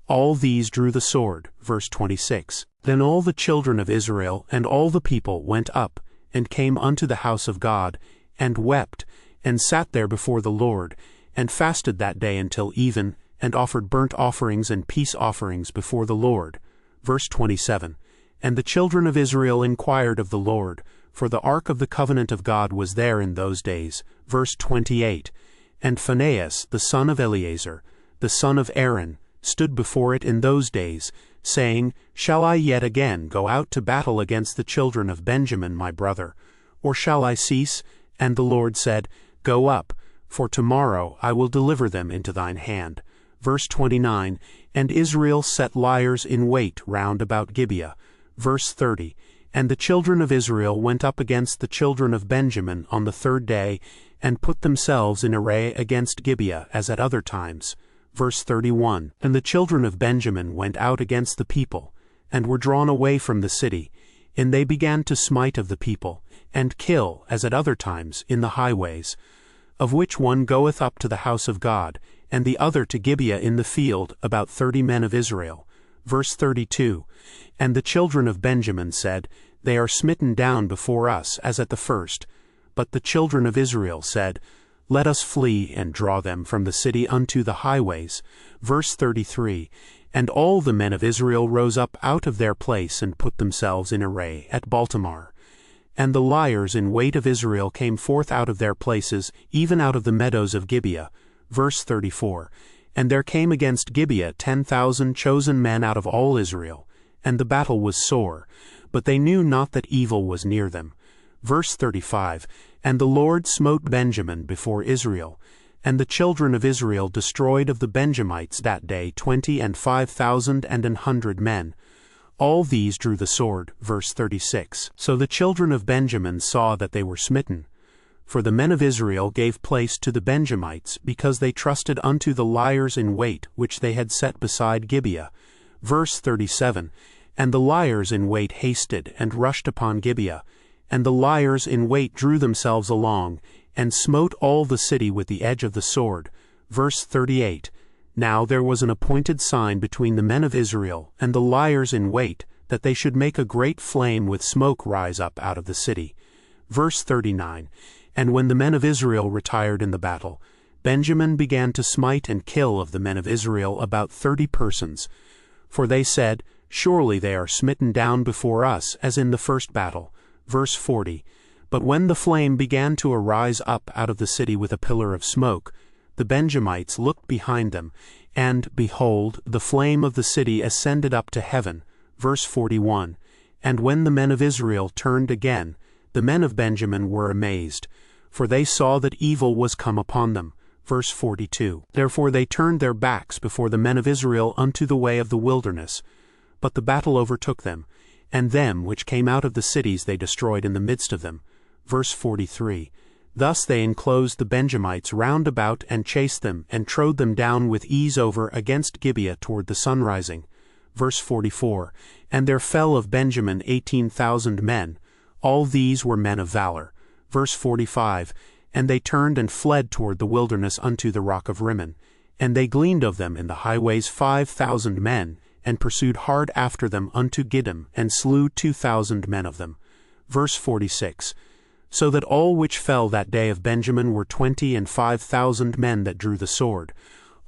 All these drew the sword. Verse 26, Then all the children of Israel and all the people went up, and came unto the house of God, and wept, and sat there before the Lord, and fasted that day until even, and offered burnt offerings and peace offerings before the Lord. Verse 27, And the children of Israel inquired of the Lord, for the ark of the covenant of God was there in those days. Verse 28, And Phinehas, the son of Eleazar, the son of Aaron, stood before it in those days, saying, Shall I yet again go out to battle against the children of Benjamin my brother? Or shall I cease? And the Lord said, Go up, for tomorrow I will deliver them into thine hand. Verse 29, And Israel set liers in wait round about Gibeah. Verse 30, And the children of Israel went up against the children of Benjamin on the third day, and put themselves in array against Gibeah as at other times. Verse 31, And the children of Benjamin went out against the people, and were drawn away from the city, and they began to smite of the people, and kill, as at other times, in the highways, of which one goeth up to the house of God, and the other to Gibeah in the field, about 30 men of Israel. Verse 32, And the children of Benjamin said, They are smitten down before us, as at the first. But the children of Israel said, Let us flee and draw them from the city unto the highways. Verse 33, And all the men of Israel rose up out of their place and put themselves in array at Baltamar. And the liers in wait of Israel came forth out of their places, even out of the meadows of Gibeah. Verse 34, And there came against Gibeah 10,000 chosen men out of all Israel, and the battle was sore, but they knew not that evil was near them. Verse 35, And the Lord smote Benjamin before Israel, and the children of Israel destroyed of the Benjamites that day 25,100 men. All these drew the sword. Verse 36, So the children of Benjamin saw that they were smitten. For the men of Israel gave place to the Benjamites, because they trusted unto the liers in wait which they had set beside Gibeah. Verse 37, And the liers in wait hasted, and rushed upon Gibeah, and the liers in wait drew themselves along, and smote all the city with the edge of the sword. Verse 38, Now there was an appointed sign between the men of Israel and the liers in wait, that they should make a great flame with smoke rise up out of the city. Verse 39, And when the men of Israel retired in the battle, Benjamin began to smite and kill of the men of Israel about 30 persons. For they said, Surely they are smitten down before us, as in the first battle. Verse 40, But when the flame began to arise up out of the city with a pillar of smoke, the Benjamites looked behind them, and, behold, the flame of the city ascended up to heaven. Verse 41, And when the men of Israel turned again, the men of Benjamin were amazed, for they saw that evil was come upon them. Verse 42, Therefore they turned their backs before the men of Israel unto the way of the wilderness. But the battle overtook them, and them which came out of the cities they destroyed in the midst of them. Verse 43, Thus they enclosed the Benjamites round about, and chased them, and trode them down with ease over against Gibeah toward the sunrising. Verse 44, And there fell of Benjamin 18,000 men. All these were men of valor. Verse 45, And they turned and fled toward the wilderness unto the rock of Rimmon. And they gleaned of them in the highways 5,000 men, and pursued hard after them unto Gideon, and slew 2,000 men of them. Verse 46, So that all which fell that day of Benjamin were 25,000 men that drew the sword.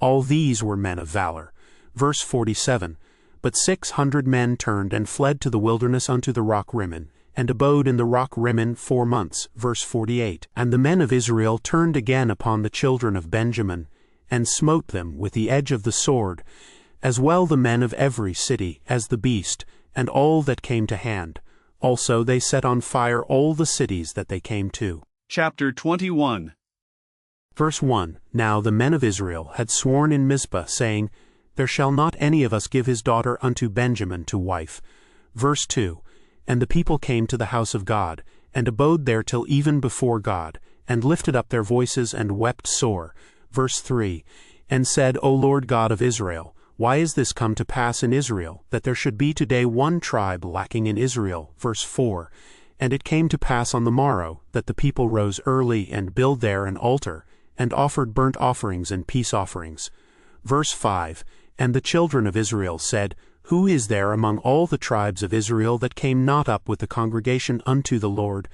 All these were men of valor. Verse 47, But 600 men turned and fled to the wilderness unto the rock Rimmon, and abode in the rock Rimmon 4 months. Verse 48, And the men of Israel turned again upon the children of Benjamin, and smote them with the edge of the sword, as well the men of every city as the beast, and all that came to hand. Also they set on fire all the cities that they came to. Chapter 21. Verse 1, Now the men of Israel had sworn in Mizpah, saying, There shall not any of us give his daughter unto Benjamin to wife. Verse 2, And the people came to the house of God, and abode there till even before God, and lifted up their voices and wept sore. Verse 3, And said, O Lord God of Israel, why is this come to pass in Israel, that there should be today one tribe lacking in Israel? Verse 4, And it came to pass on the morrow, that the people rose early, and built there an altar, and offered burnt offerings and peace offerings. Verse 5, And the children of Israel said, Who is there among all the tribes of Israel that came not up with the congregation unto the Lord?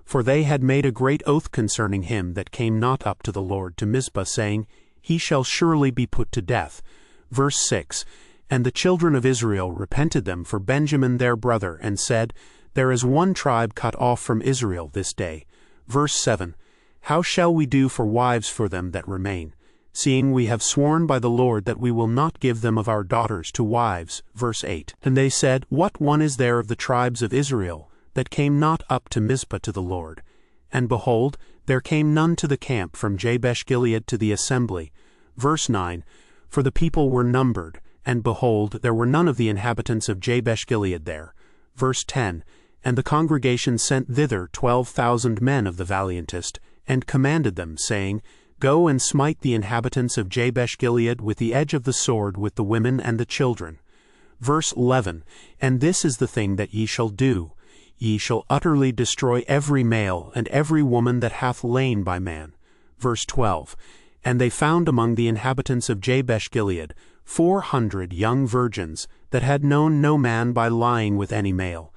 For they had made a great oath concerning him that came not up to the Lord to Mizpah, saying, He shall surely be put to death. Verse 6, And the children of Israel repented them for Benjamin their brother, and said, There is one tribe cut off from Israel this day. Verse 7, How shall we do for wives for them that remain, seeing we have sworn by the Lord that we will not give them of our daughters to wives? Verse 8, And they said, What one is there of the tribes of Israel that came not up to Mizpah to the Lord? And behold, there came none to the camp from Jabesh-Gilead to the assembly. Verse 9, For the people were numbered, and behold, there were none of the inhabitants of Jabesh-Gilead there. Verse 10, And the congregation sent thither 12,000 men of the valiantest, and commanded them, saying, Go and smite the inhabitants of Jabesh-Gilead with the edge of the sword, with the women and the children. Verse 11, And this is the thing that ye shall do. Ye shall utterly destroy every male and every woman that hath lain by man. Verse 12, And they found among the inhabitants of Jabesh-Gilead 400 young virgins that had known no man by lying with any male.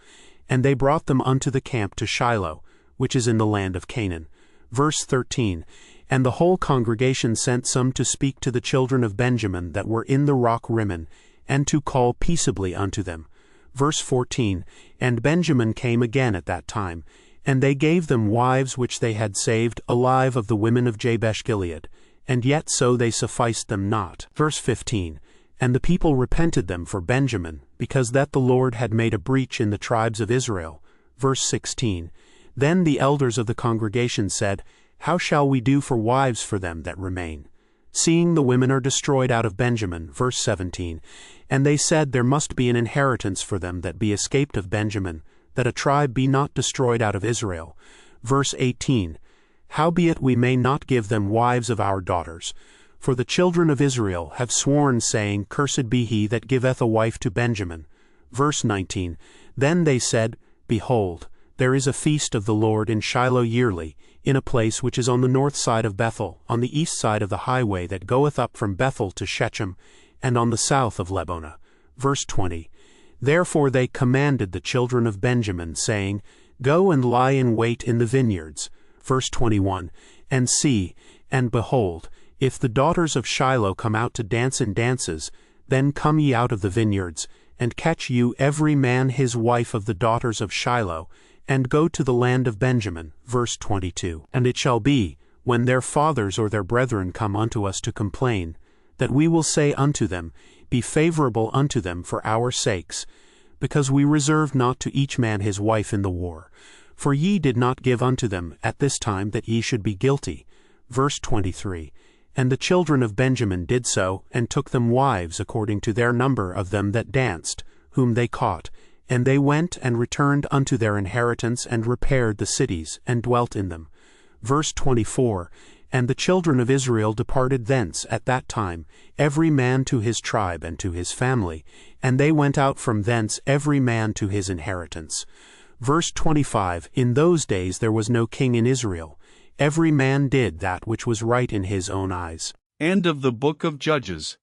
And they brought them unto the camp to Shiloh, which is in the land of Canaan. Verse 13, And the whole congregation sent some to speak to the children of Benjamin that were in the rock Rimmon, and to call peaceably unto them. Verse 14, And Benjamin came again at that time, and they gave them wives which they had saved alive of the women of Jabesh-Gilead, and yet so they sufficed them not. Verse 15, And the people repented them for Benjamin, because that the Lord had made a breach in the tribes of Israel. Verse 16, Then the elders of the congregation said, How shall we do for wives for them that remain, seeing the women are destroyed out of Benjamin? Verse 17, And they said, There must be an inheritance for them that be escaped of Benjamin, that a tribe be not destroyed out of Israel. Verse 18, Howbeit we may not give them wives of our daughters, for the children of Israel have sworn, saying, Cursed be he that giveth a wife to Benjamin. Verse 19, Then they said, Behold, there is a feast of the Lord in Shiloh yearly, in a place which is on the north side of Bethel, on the east side of the highway that goeth up from Bethel to Shechem, and on the south of Lebonah. Verse 20, Therefore they commanded the children of Benjamin, saying, Go and lie in wait in the vineyards. Verse 21, And see, and behold, if the daughters of Shiloh come out to dance in dances, then come ye out of the vineyards, and catch you every man his wife of the daughters of Shiloh, and go to the land of Benjamin. Verse 22, And it shall be, when their fathers or their brethren come unto us to complain, that we will say unto them, Be favorable unto them for our sakes, because we reserved not to each man his wife in the war. For ye did not give unto them at this time that ye should be guilty. Verse 23, And the children of Benjamin did so, and took them wives according to their number of them that danced, whom they caught. And they went and returned unto their inheritance, and repaired the cities, and dwelt in them. Verse 24, And the children of Israel departed thence at that time, every man to his tribe and to his family, and they went out from thence every man to his inheritance. Verse 25, In those days there was no king in Israel. Every man did that which was right in his own eyes. End of the Book of Judges.